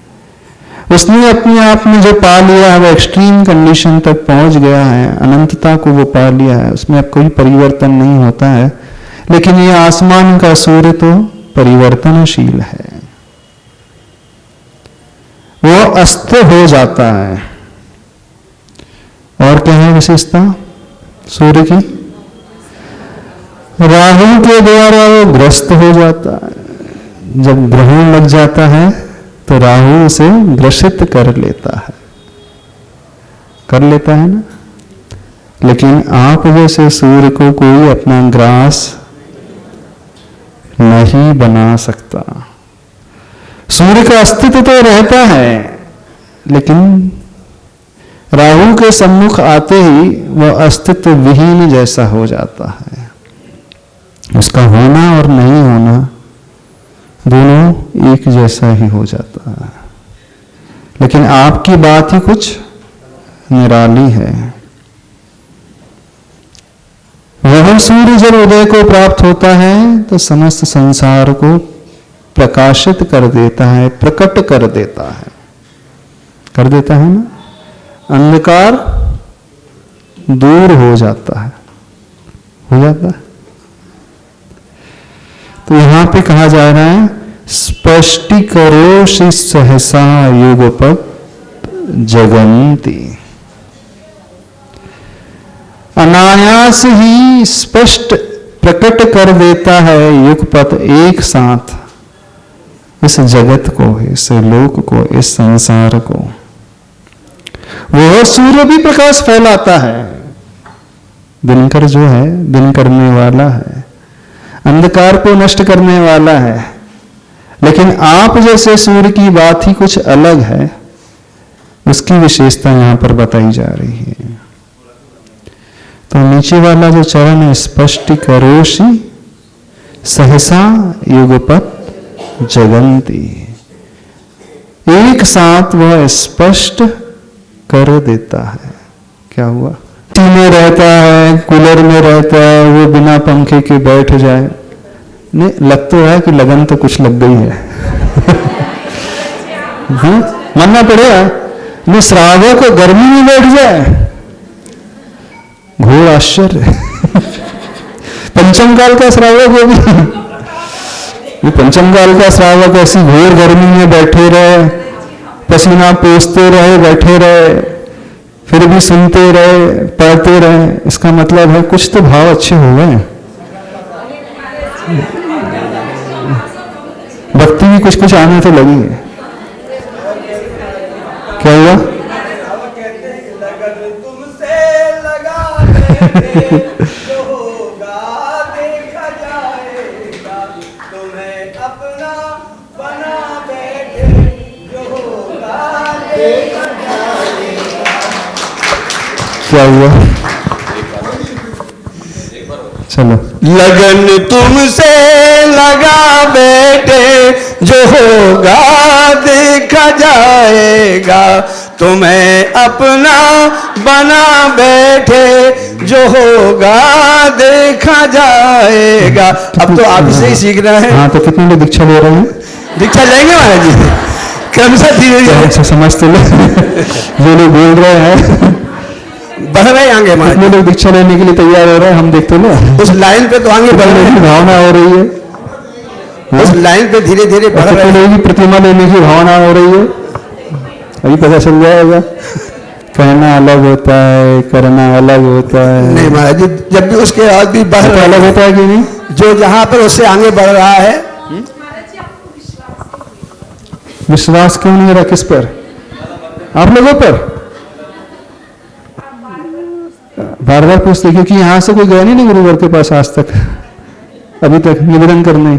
उसने अपने आप में जो पा लिया है वो एक्सट्रीम कंडीशन तक पहुंच गया है, अनंतता को वो पा लिया है, उसमें अब कोई परिवर्तन नहीं होता है। लेकिन ये आसमान का सूर्य तो परिवर्तनशील है, वो अस्त हो जाता है। और क्या है विशेषता सूर्य की? राहु के द्वारा वो ग्रस्त हो जाता है। जब ग्रहण लग जाता है तो राहु उसे ग्रसित कर लेता है ना। लेकिन आप जैसे सूर्य को कोई अपना ग्रास नहीं बना सकता। सूर्य का अस्तित्व तो रहता है, लेकिन राहु के सम्मुख आते ही वह अस्तित्व विहीन जैसा हो जाता है। उसका होना और नहीं होना दोनों एक जैसा ही हो जाता है। लेकिन आपकी बात ही कुछ निराली है। वह सूर्य जब उदय को प्राप्त होता है तो समस्त संसार को प्रकाशित कर देता है, प्रकट कर देता है ना। अंधकार दूर हो जाता है। तो यहां पे कहा जा रहा है स्पष्टीकरोषि सहसा युगपत् जगन्ति। अनायास ही स्पष्ट प्रकट कर देता है युगपत्, एक साथ इस जगत को, इस लोक को, इस संसार को। वह सूर्य भी प्रकाश फैलाता है। दिनकर जो है दिन करने वाला है, अंधकार को नष्ट करने वाला है। लेकिन आप जैसे सूर्य की बात ही कुछ अलग है, उसकी विशेषता यहां पर बताई जा रही है। तो नीचे वाला जो चरण है स्पष्टीकरोषि सहसा युगपत् जगन्ति, एक साथ वह स्पष्ट कर देता है। क्या हुआ? टी में रहता है, कूलर में रहता है, वो बिना पंखे के बैठ जाए, नहीं लग तो है कि लगन तो कुछ लग गई है। मानना पड़ेगा। नहीं श्रावक को गर्मी में बैठ जाए, घोर आश्चर्य। पंचम काल का श्रावक वो भी, पंचम काल का श्रावक ऐसी घोर गर्मी में बैठे रहे, पसीना पोंछते रहे, बैठे रहे, फिर भी सुनते रहे, पढ़ते रहे। इसका मतलब है कुछ तो भाव अच्छे हो गए, भक्ति भी कुछ कुछ आने तो लगी है। क्या हुआ? क्या हुआ? चलो। लगन तुमसे लगा बेटे, जो होगा देखा जाएगा, तुम्हें अपना बना बैठे, जो होगा देखा जाएगा। अब तो आप से ही सीख रहे हैं। हाँ, तो कितने लोग दीक्षा ले रहे हैं? दीक्षा लेंगे महाराज जी, क्रमशः धीरे धीरे अच्छा समझते लोग जो लोग बोल रहे हैं बढ़ रहे आगे महाराज। कितने लोग दीक्षा लेने के लिए तैयार हो रहे हैं हम देखते ना, उस लाइन पे तो आगे बढ़ रहे हैं, भावना हो रही है, उस लाइन पे धीरे धीरे बढ़ रहे कितने हैं। लोगों की प्रतिमा लेने की भावना हो रही है, अभी पता चल जाएगा। कहना अलग होता है, करना अलग होता है। नहीं महाराज जी, जब भी उसके बाद भी बढ़ रहा अलग होता है कि नहीं? जो जहां पर उससे आगे बढ़ रहा है। विश्वास क्यों नहीं रहा? किस पर? आप लोगों पर? बार बार पूछते, क्योंकि यहां से कोई गया नहीं गुरुवर के पास आज तक, अभी तक निवेदन करने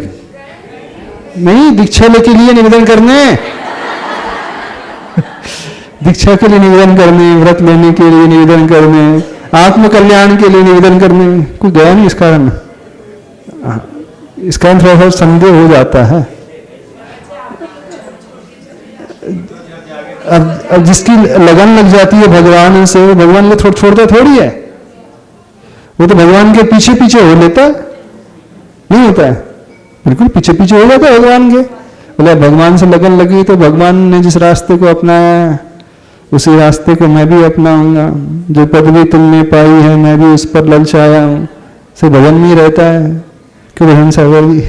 नहीं, दीक्षा के लिए निवेदन करने, दीक्षा के लिए निवेदन करने, व्रत लेने के लिए निवेदन करने, आत्म कल्याण के लिए निवेदन करने कोई गया नहीं। इस कारण थोड़ा सा संदेह हो जाता है। अब जिसकी लगन लग जाती है भगवान से, वो भगवान को छोड़ता थोड़ी है, वो तो भगवान के पीछे पीछे हो लेता है, नहीं होता है, बिल्कुल पीछे पीछे हो जाता है भगवान के। बोले भगवान से लगन लगी तो भगवान ने जिस रास्ते को अपनाया उसी रास्ते को मैं भी अपनाऊंगा, जो पदवी तुमने पाई है मैं भी उस पर ललचाया हूं। सिर्फ भजन में ही रहता है कि भजन सागर भी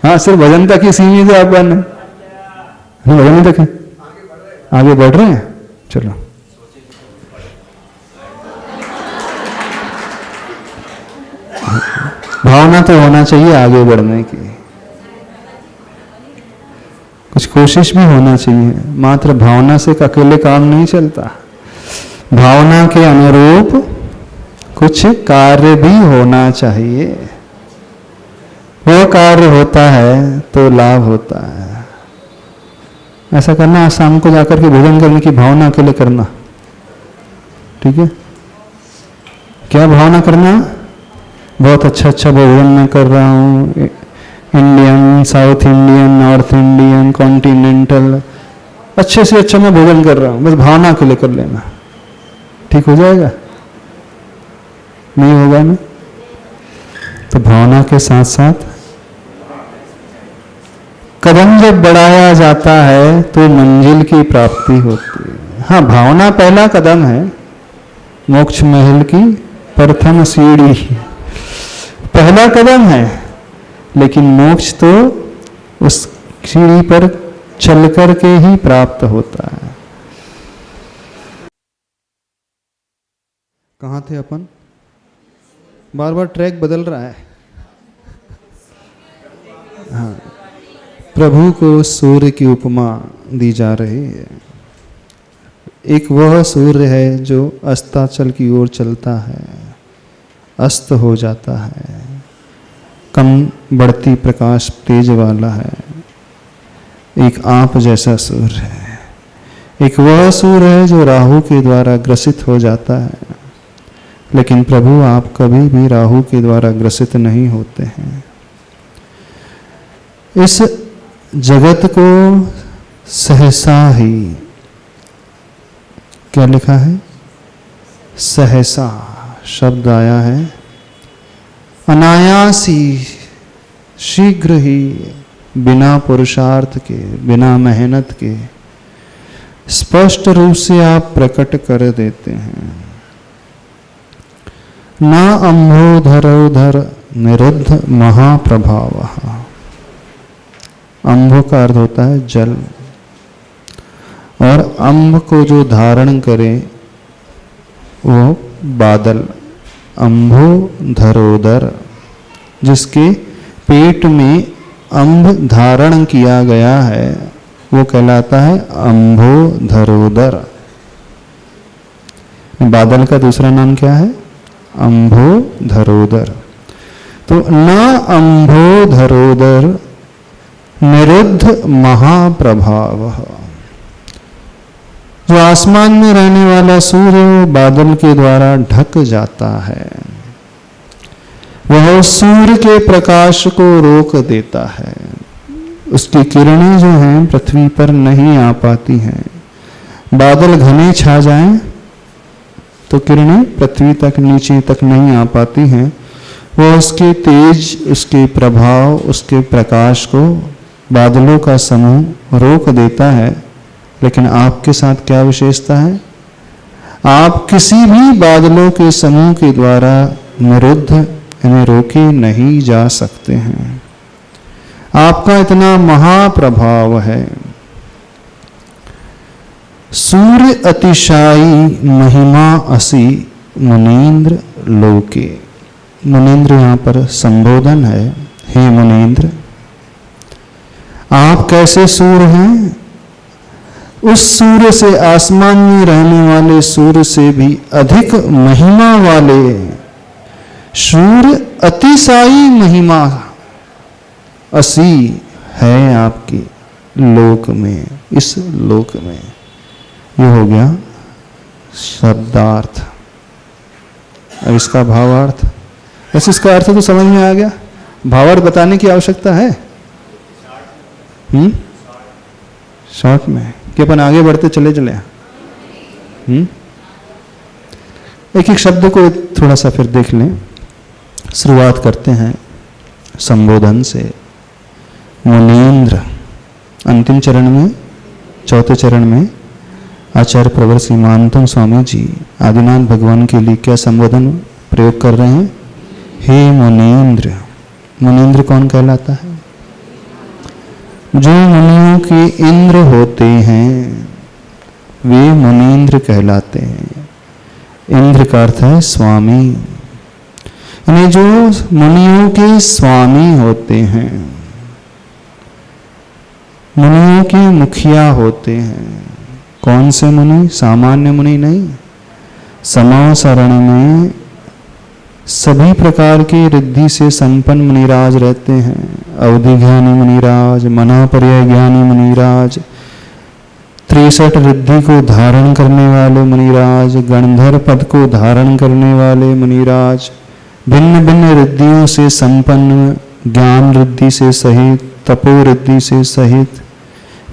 हाँ, सिर्फ भजन तक ही सीमित है अपन, भजन तक है, आगे बढ़ रहे हैं। चलो भावना तो होना चाहिए आगे बढ़ने की, कुछ कोशिश भी होना चाहिए। मात्र भावना से अकेले काम नहीं चलता, भावना के अनुरूप कुछ कार्य भी होना चाहिए। वो कार्य होता है तो लाभ होता है। ऐसा करना, आज शाम को जाकर के भोजन करने की भावना अकेले करना, ठीक है? क्या भावना करना? बहुत अच्छा अच्छा भोजन मैं कर रहा हूँ, Indian, south Indian, north Indian, continental, अच्छे से अच्छा मैं भोजन कर रहा हूँ, बस भावना के लिए कर लेना, ठीक हो जाएगा? नहीं होगा ना? तो भावना के साथ साथ कदम जब बढ़ाया जाता है तो मंजिल की प्राप्ति होती है। हाँ, भावना पहला कदम है, मोक्ष महल की प्रथम सीढ़ी पहला कदम है, लेकिन मोक्ष तो उस सीढ़ी पर चल कर के ही प्राप्त होता है। कहाँ थे अपन? बार बार ट्रैक बदल रहा है। हाँ, प्रभु को सूर्य की उपमा दी जा रही है। एक वह सूर्य है जो अस्ताचल की ओर चलता है, अस्त हो जाता है, कम बढ़ती प्रकाश तेज वाला है, एक आप जैसा सूर्य है। एक वह सूर्य है जो राहु के द्वारा ग्रसित हो जाता है, लेकिन प्रभु आप कभी भी राहु के द्वारा ग्रसित नहीं होते हैं। इस जगत को सहसा ही, क्या लिखा है? सहसा शब्द आया है, अनायासी, शीघ्र ही, बिना पुरुषार्थ के, बिना मेहनत के स्पष्ट रूप से आप प्रकट कर देते हैं। ना अंभोधरोधर निरुद्ध महाप्रभाव। अंभ का अर्थ होता है जल, और अंब को जो धारण करे वो बादल। अंभो धरोदर, जिसके पेट में अंब धारण किया गया है वो कहलाता है अंभो धरोदर। बादल का दूसरा नाम क्या है? अंभो धरोदर। तो न अंभो धरोदर निरुद्ध महाप्रभाव, जो आसमान में रहने वाला सूर्य वो बादल के द्वारा ढक जाता है, वह सूर्य के प्रकाश को रोक देता है। उसकी किरणें जो हैं पृथ्वी पर नहीं आ पाती हैं। बादल घने छा जाएं तो किरणें पृथ्वी तक नीचे तक नहीं आ पाती हैं। वो उसके तेज, उसके प्रभाव, उसके प्रकाश को बादलों का समूह रोक देता है। लेकिन आपके साथ क्या विशेषता है? आप किसी भी बादलों के समूह के द्वारा निरुद्ध, इन्हें रोके नहीं जा सकते हैं। आपका इतना महाप्रभाव है। सूर्य अतिशायी महिमा असि मुनीन्द्र लोके। मुनीन्द्र यहाँ पर संबोधन है। हे मुनीन्द्र, आप कैसे सूर्य हैं? उस सूर्य से, आसमान में रहने वाले सूर्य से भी अधिक महिमा वाले सूर्य अतिशायी महिमा असी है आपकी लोक में, इस लोक में। ये हो गया शब्दार्थ। अब इसका भावार्थ। वैसे इसका अर्थ तो समझ में आ गया, भावार्थ बताने की आवश्यकता है शॉर्ट में कि अपन आगे बढ़ते चले चले। एक एक शब्द को थोड़ा सा फिर देख लें। शुरुआत करते हैं संबोधन से। मुनीन्द्र, अंतिम चरण में, चौथे चरण में आचार्य प्रवर श्री मानतम स्वामी जी आदिनाथ भगवान के लिए क्या संबोधन प्रयोग कर रहे हैं? हे मुनीन्द्र। मुनीन्द्र कौन कहलाता है? जो मुनियों के इंद्र होते हैं वे मुनीन्द्र कहलाते हैं। इंद्र का अर्थ है स्वामी, यानी जो मुनियों के स्वामी होते हैं, मुनियों के मुखिया होते हैं। कौन से मुनि? सामान्य मुनि नहीं। समासरण में सभी प्रकार के रिद्धि से संपन्न मुनिराज रहते हैं। अवधि ज्ञानी मुनिराज, मनापर्याय ज्ञानी मुनिराज, 63 रिद्धि को धारण करने वाले मुनिराज, गणधर पद को धारण करने वाले मुनिराज, भिन्न भिन्न रिद्धियों से संपन्न, ज्ञान रिद्धि से सहित, तपो रिद्धि से सहित,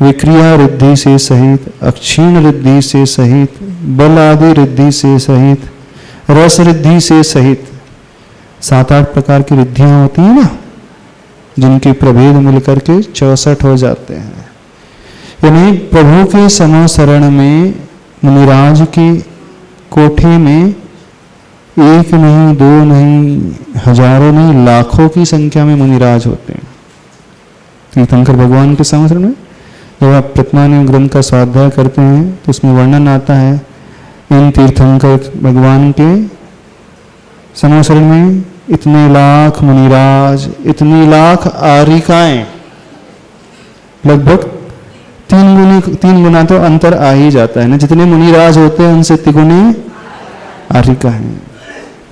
विक्रिया रिद्धि से सहित, अक्षीण रिद्धि से सहित, बल आदि रिद्धि से सहित, रस रिद्धि से सहित 7-8 प्रकार की रिद्धियां होती हैं ना, जिनके प्रभेद मिलकर के 64 हो जाते हैं। यानी प्रभु के समशरण में मुनिराज के कोठे में एक नहीं, दो नहीं, हजारों नहीं, लाखों की संख्या में मुनिराज होते हैं। तीर्थंकर भगवान के समशरण में जब आप प्रतिमानी ग्रंथ का स्वाध्याय करते हैं तो उसमें वर्णन आता है इन तीर्थंकर भगवान के समशरण में इतने लाख मुनिराज, इतनी लाख आरिकाएं, लगभग 3 गुना तो अंतर आ ही जाता है ना। जितने मुनिराज होते हैं उनसे तिगुनी आरिका है।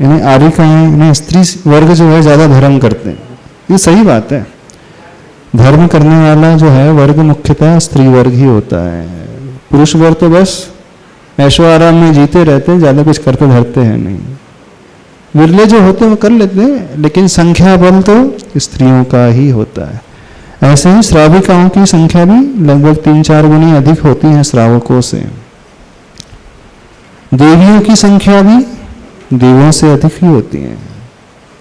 यानी आरिका है, स्त्री वर्ग जो है ज्यादा धर्म करते हैं। ये सही बात है। धर्म करने वाला जो है वर्ग मुख्यतः स्त्री वर्ग ही होता है। पुरुष वर्ग तो बस ऐशो आराम में जीते रहते हैं, ज्यादा कुछ करते धरते हैं नहीं। विरले जो होते हैं वो कर लेते हैं, लेकिन संख्या बल तो स्त्रियों का ही होता है। ऐसे ही श्राविकाओं की संख्या भी लगभग 3-4 गुनी अधिक होती है श्रावकों से। देवियों की संख्या भी देवों से अधिक ही होती है,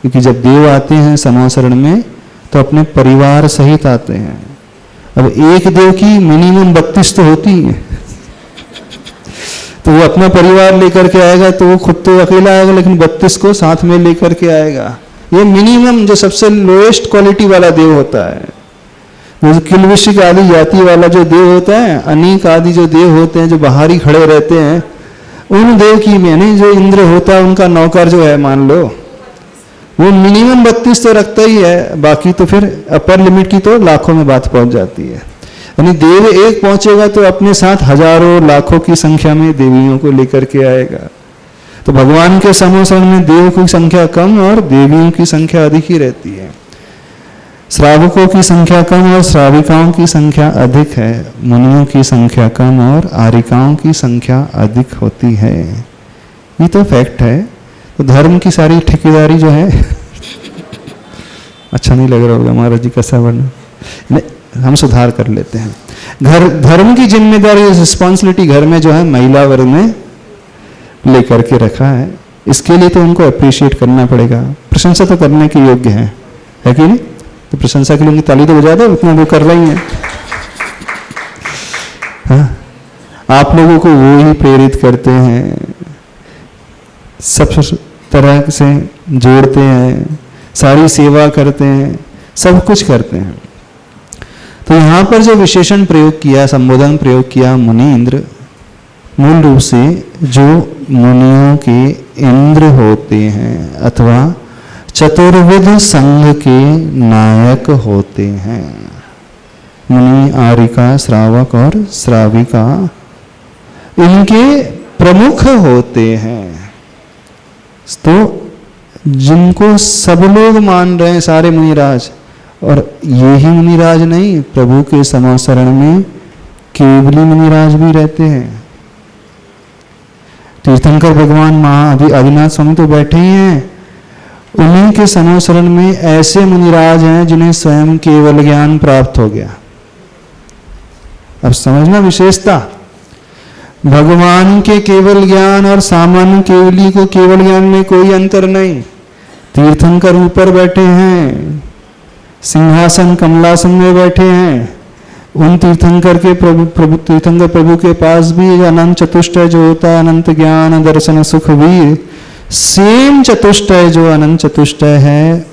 क्योंकि जब देव आते हैं समासरण में तो अपने परिवार सहित आते हैं। अब एक देव की मिनिमम 32 तो होती है, तो वो अपना परिवार लेकर के आएगा, तो वो खुद तो अकेला आएगा, लेकिन 32 को साथ में लेकर के आएगा। ये मिनिमम जो सबसे लोएस्ट क्वालिटी वाला देव होता है। जो किलविशिक आदि जाति वाला जो देव होता है, अनेक आदि जो देव होते हैं जो बाहर ही खड़े रहते हैं, उन देव की यानी जो इंद्र होता है उनका नौकर जो है, मान लो वो मिनिमम 32 तो रखता ही है, बाकी तो फिर अपर लिमिट की तो लाखों में बात पहुंच जाती है। यानी देव एक पहुंचेगा तो अपने साथ हजारों लाखों की संख्या में देवियों को लेकर के आएगा। तो भगवान के समोसरण में देव की संख्या कम और देवियों की संख्या अधिक ही रहती है। श्रावकों की संख्या कम और श्राविकाओं की संख्या अधिक है। मुनियों की संख्या कम और आरिकाओं की संख्या अधिक होती है। ये तो फैक्ट है। तो धर्म की सारी ठेकेदारी जो है अच्छा नहीं लग रहा होगा महाराज जी कैसा वर्णन। हम सुधार कर लेते हैं। घर धर्म की जिम्मेदारी, रिस्पॉन्सिबिलिटी घर में जो है महिला वर्ग ने लेकर के रखा है, इसके लिए तो उनको अप्रिशिएट करना पड़ेगा, प्रशंसा तो करने के योग्य है कि नहीं? तो प्रशंसा के लिए उनकी ताली तो बजा दो, उतना वो कर रही हैं। हाँ? आप लोगों को वो ही प्रेरित करते हैं, सब तरह से जोड़ते हैं, सारी सेवा करते हैं, सब कुछ करते हैं। तो यहाँ पर जो विशेषण प्रयोग किया, संबोधन प्रयोग किया मुनीन्द्र, मूल रूप से जो मुनियों के इंद्र होते हैं अथवा चतुर्विध संघ के नायक होते हैं। मुनि, आरिका, श्रावक और श्राविका इनके प्रमुख होते हैं। तो जिनको सब लोग मान रहे हैं, सारे मुनिराज, और ये ही मुनिराज नहीं, प्रभु के समाशरण में केवली मुनिराज भी रहते हैं। तीर्थंकर भगवान महा आदिनाथ स्वामी तो बैठे ही हैं, उन्हीं के समाशरण में ऐसे मुनिराज हैं जिन्हें स्वयं केवल ज्ञान प्राप्त हो गया। अब समझना विशेषता, भगवान के केवल ज्ञान और सामान्य केवली को केवल ज्ञान में कोई अंतर नहीं। तीर्थंकर ऊपर बैठे हैं, सिंहासन कमलासन में बैठे हैं, उन तीर्थंकर के तीर्थंकर प्रभु के पास भी अनंत चतुष्टय जो होता है, अनंत ज्ञान दर्शन सुख वीर, सेम चतुष्टय जो अनंत चतुष्टय है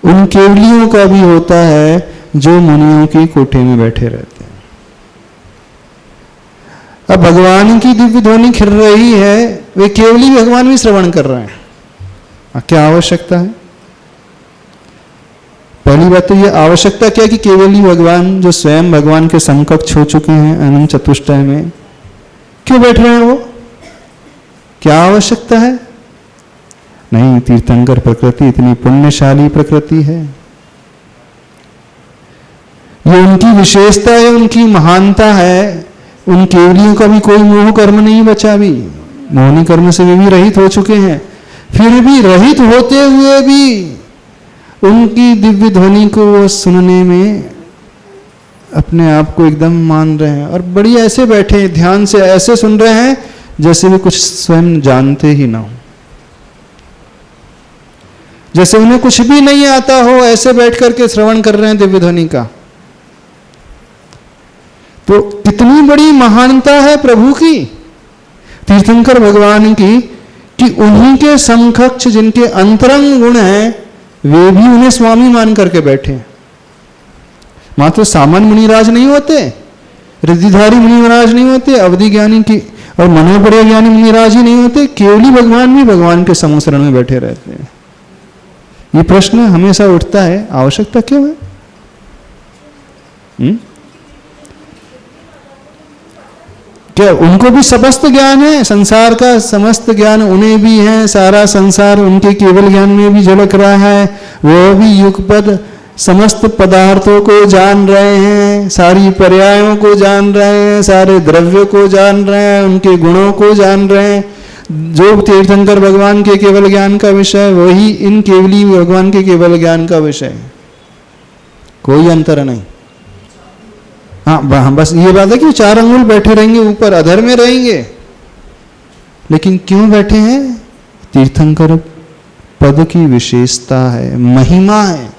उन केवलियों का भी होता है जो मुनियों की कोठे में बैठे रहते हैं। अब भगवान की दिव्य ध्वनि खिल रही है, वे केवली भगवान भी श्रवण कर रहे हैं। क्या आवश्यकता है? पहली बात तो ये आवश्यकता क्या कि केवली भगवान जो स्वयं भगवान के समकक्ष हो चुके हैं अनंत चतुष्टय में, क्यों बैठ रहे हैं वो? क्या आवश्यकता है? नहीं, तीर्थंकर प्रकृति इतनी पुण्यशाली प्रकृति है, ये उनकी विशेषता है, उनकी महानता है। उन केवलियों का भी कोई मोह कर्म नहीं बचा, अभी मोहनी कर्म से वे भी रहित हो चुके हैं, फिर भी रहित होते हुए भी उनकी दिव्य ध्वनि को वो सुनने में अपने आप को एकदम मान रहे हैं, और बड़ी ऐसे बैठे हैं, ध्यान से ऐसे सुन रहे हैं जैसे वे कुछ स्वयं जानते ही ना हो, जैसे उन्हें कुछ भी नहीं आता हो, ऐसे बैठ करके श्रवण कर रहे हैं दिव्य ध्वनि का। तो कितनी बड़ी महानता है प्रभु की, तीर्थंकर भगवान की, कि उन्हीं के समकक्ष जिनके अंतरंग गुण हैं वे भी उन्हें स्वामी मान करके बैठे। मात्र सामान्य मुनिराज नहीं होते, रिद्धिधारी मुनिराज नहीं होते, अवधि ज्ञानी की और मनोबड़े ज्ञानी मुनिराज ही नहीं होते, केवली भगवान भी भगवान के समशरण में बैठे रहते हैं। ये प्रश्न हमेशा उठता है, आवश्यकता क्यों है? क्या उनको भी समस्त ज्ञान है? संसार का समस्त ज्ञान उन्हें भी है, सारा संसार उनके केवल ज्ञान में भी झलक रहा है, वो भी युगपद समस्त पदार्थों को जान रहे हैं, सारी पर्यायों को जान रहे हैं, सारे द्रव्य को जान रहे हैं, उनके गुणों को जान रहे हैं। जो तीर्थंकर भगवान के केवल ज्ञान का विषय, वही इन केवली भगवान के केवल ज्ञान का विषय, कोई अंतर नहीं। हाँ, बस ये बात है कि 4 अंगुल बैठे रहेंगे ऊपर, अधर में रहेंगे, लेकिन क्यों बैठे हैं? तीर्थंकर पद की विशेषता है, महिमा है,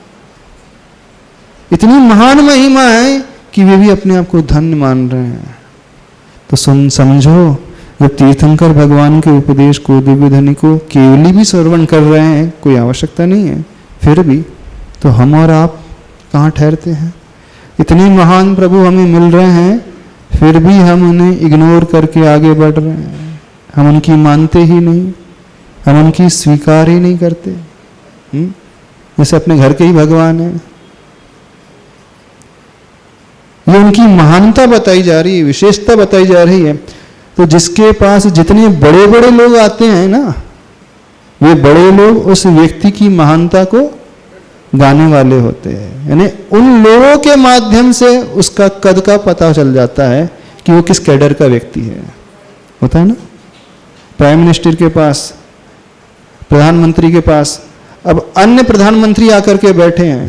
इतनी महान महिमा है कि वे भी अपने आप को धन्य मान रहे हैं। तो समझो, जब तीर्थंकर भगवान के उपदेश को, दिव्य ध्वनि को केवली भी श्रवण कर रहे हैं, कोई आवश्यकता नहीं है, फिर भी तो हम और आप कहाँ ठहरते हैं? इतने महान प्रभु हमें मिल रहे हैं, फिर भी हम उन्हें इग्नोर करके आगे बढ़ रहे हैं, हम उनकी मानते ही नहीं, हम उनकी स्वीकार ही नहीं करते। जैसे अपने घर के ही भगवान है, ये उनकी महानता बताई जा रही है, विशेषता बताई जा रही है। तो जिसके पास जितने बड़े बड़े लोग आते हैं ना, वे बड़े लोग उस व्यक्ति की महानता को गाने वाले होते हैं, यानी उन लोगों के माध्यम से उसका कद का पता चल जाता है कि वो किस कैडर का व्यक्ति है। होता है ना, प्राइम मिनिस्टर के पास, प्रधानमंत्री के पास, अब अन्य प्रधानमंत्री आकर के बैठे हैं,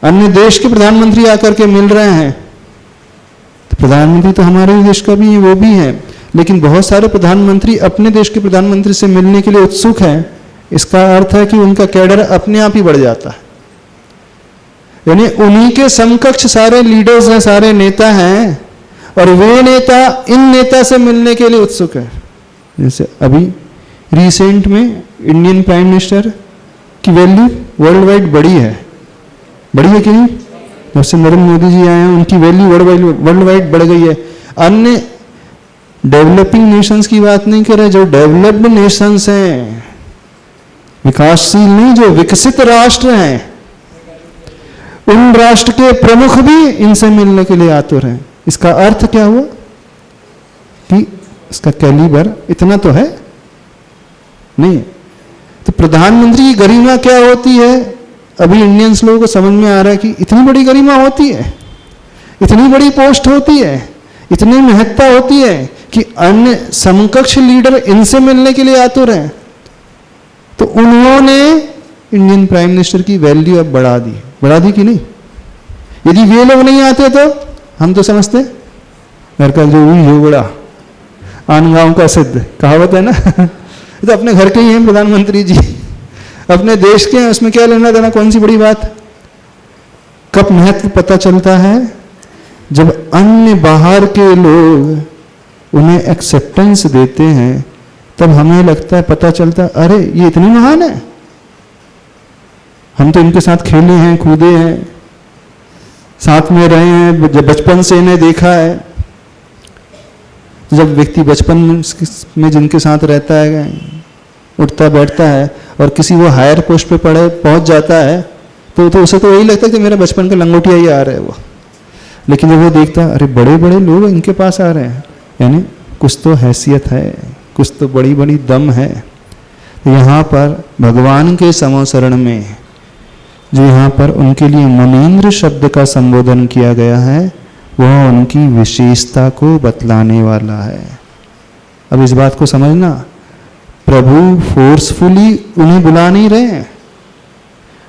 अन्य देश के प्रधानमंत्री आकर के मिल रहे हैं, तो प्रधानमंत्री तो हमारे ही देश का भी है, वो भी है, लेकिन बहुत सारे प्रधानमंत्री अपने देश के प्रधानमंत्री से मिलने के लिए उत्सुक हैं। इसका अर्थ है कि उनका कैडर अपने आप ही बढ़ जाता है, यानी उन्हीं के समकक्ष सारे लीडर्स हैं, सारे नेता हैं, और वे नेता इन नेता से मिलने के लिए उत्सुक है। जैसे अभी रिसेंट में इंडियन प्राइम मिनिस्टर की वैल्यू वर्ल्ड वाइड बढ़ी है कि नहीं? जब से नरेंद्र मोदी जी आए हैं उनकी वैल्यू वर्ल्ड वाइड बढ़ गई है। अन्य डेवलपिंग नेशंस की बात नहीं कर रहे, जो डेवलप्ड नेशंस हैं, विकासशील नहीं, जो विकसित राष्ट्र हैं, उन राष्ट्र के प्रमुख भी इनसे मिलने के लिए आतुर हैं। इसका अर्थ क्या हुआ कि इसका कैलिबर इतना तो है नहीं। तो प्रधानमंत्री की गरिमा क्या होती है, अभी इंडियंस लोगों को समझ में आ रहा है कि इतनी बड़ी गरिमा होती है, इतनी बड़ी पोस्ट होती है, इतनी महत्ता होती है कि अन्य समकक्ष लीडर इनसे मिलने के लिए आतुर हैं। तो उन्होंने इंडियन प्राइम मिनिस्टर की वैल्यू अब बढ़ा दी कि नहीं? यदि वे लोग नहीं आते तो हम तो समझते घर का जो हुई झोगड़ा, आन गांव का सिद्ध, कहावत है ना। तो अपने घर के ही हैं प्रधानमंत्री जी, अपने देश के हैं, उसमें क्या लेना देना, कौन सी बड़ी बात। कब महत्व पता चलता है, जब अन्य बाहर के लोग उन्हें एक्सेप्टेंस देते हैं, तब हमें लगता है, पता चलता है, अरे ये इतनी महान है, हम तो इनके साथ खेले हैं, कूदे हैं, साथ में रहे हैं, जब बचपन से इन्हें देखा है। जब व्यक्ति बचपन में जिनके साथ रहता है, उठता बैठता है, और किसी वो हायर पोस्ट पे पहुंच जाता है, तो उसे तो वही लगता है कि मेरा बचपन का लंगोटिया ही आ रहा है वो। लेकिन जब वो देखता है, अरे बड़े बड़े लोग इनके पास आ रहे हैं, यानी कुछ तो हैसियत है, कुछ तो बड़ी बड़ी दम है। तो यहाँ पर भगवान के समोसरण में जो यहाँ पर उनके लिए मुनीन्द्र शब्द का संबोधन किया गया है, वह उनकी विशेषता को बतलाने वाला है। अब इस बात को समझना, प्रभु फोर्सफुली उन्हें बुला नहीं रहे हैं,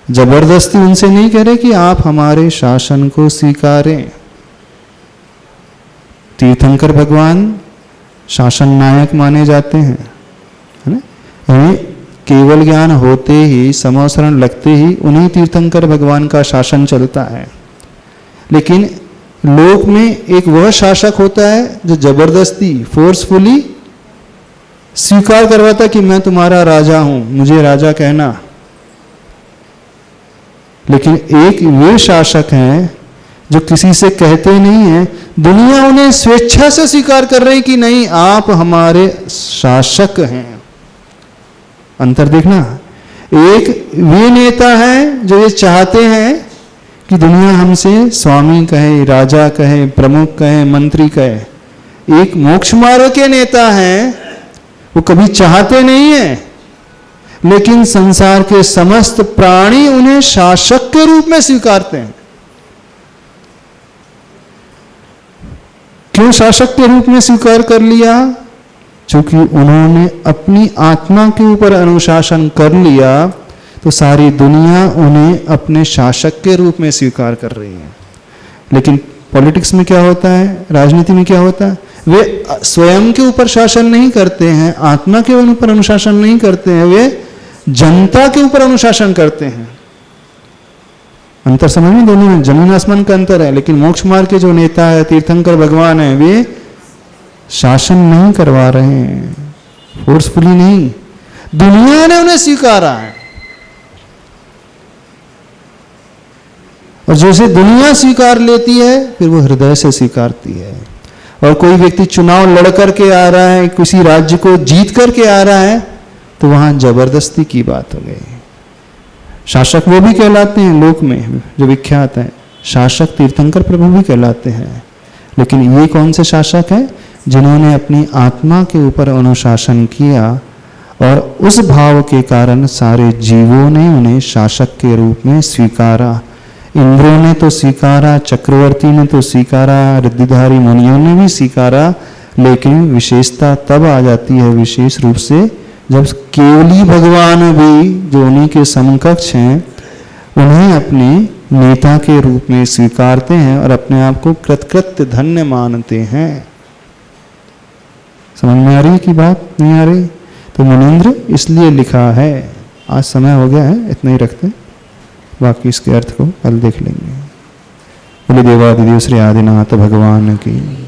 जबरदस्ती उनसे नहीं कह रहे कि आप हमारे शासन को स्वीकारें। तीर्थंकर भगवान शासन नायक माने जाते हैं, है ना? केवल ज्ञान होते ही, समोसरण लगते ही उन्हीं तीर्थंकर भगवान का शासन चलता है। लेकिन लोक में एक वह शासक होता है जो जबरदस्ती, फोर्सफुली स्वीकार करवाता कि मैं तुम्हारा राजा हूं, मुझे राजा कहना। लेकिन एक वे शासक हैं जो किसी से कहते नहीं है, दुनिया उन्हें स्वेच्छा से स्वीकार कर रही कि नहीं, आप हमारे शासक हैं। अंतर देखना, एक वे नेता हैं जो ये चाहते हैं कि दुनिया हमसे स्वामी कहे, राजा कहे, प्रमुख कहे, मंत्री कहे। एक मोक्ष मार्ग के नेता हैं, वो कभी चाहते नहीं है, लेकिन संसार के समस्त प्राणी उन्हें शासक के रूप में स्वीकारते हैं। क्यों शासक के रूप में स्वीकार कर लिया? क्योंकि उन्होंने अपनी आत्मा के ऊपर अनुशासन कर लिया, तो सारी दुनिया उन्हें अपने शासक के रूप में स्वीकार कर रही है। लेकिन पॉलिटिक्स में क्या होता है, राजनीति में क्या होता है, वे स्वयं के ऊपर शासन नहीं करते हैं, आत्मा के ऊपर अनुशासन नहीं करते हैं, वे जनता के ऊपर अनुशासन करते हैं। अंतर समझ में, दोनों में जमीन आसमान का अंतर है। लेकिन मोक्ष मार्ग के जो नेता है, तीर्थंकर भगवान है, वे शासन नहीं करवा रहे हैं, फोर्सफुली नहीं, दुनिया ने उन्हें स्वीकारा है। और जैसे दुनिया स्वीकार लेती है, फिर वो हृदय से स्वीकारती है। और कोई व्यक्ति चुनाव लड़ करके आ रहा है, किसी राज्य को जीत करके आ रहा है, तो वहां जबरदस्ती की बात हो गई। शासक वो भी कहलाते हैं लोक में, जो विख्यात है, शासक तीर्थंकर प्रभु भी कहलाते हैं। लेकिन ये कौन से शासक हैं? जिन्होंने अपनी आत्मा के ऊपर अनुशासन किया, और उस भाव के कारण सारे जीवों ने उन्हें शासक के रूप में स्वीकारा। इंद्रों ने तो स्वीकारा, चक्रवर्ती ने तो स्वीकारा, रिद्धिधारी मुनियों ने भी स्वीकारा। लेकिन विशेषता तब आ जाती है विशेष रूप से, जब केवली भगवान भी, जो उन्हीं के समकक्ष हैं, उन्हें अपने नेता के रूप में स्वीकारते हैं और अपने आप को कृतकृत्य धन्य मानते हैं। समझ में आ रही की बात, नहीं आ रही? तो मुनींद्र इसलिए लिखा है। आज समय हो गया है, इतना ही रखते हैं, बाकी इसके अर्थ को कल देख लेंगे। बोले देवादिदेव श्री आदिनाथ भगवान की।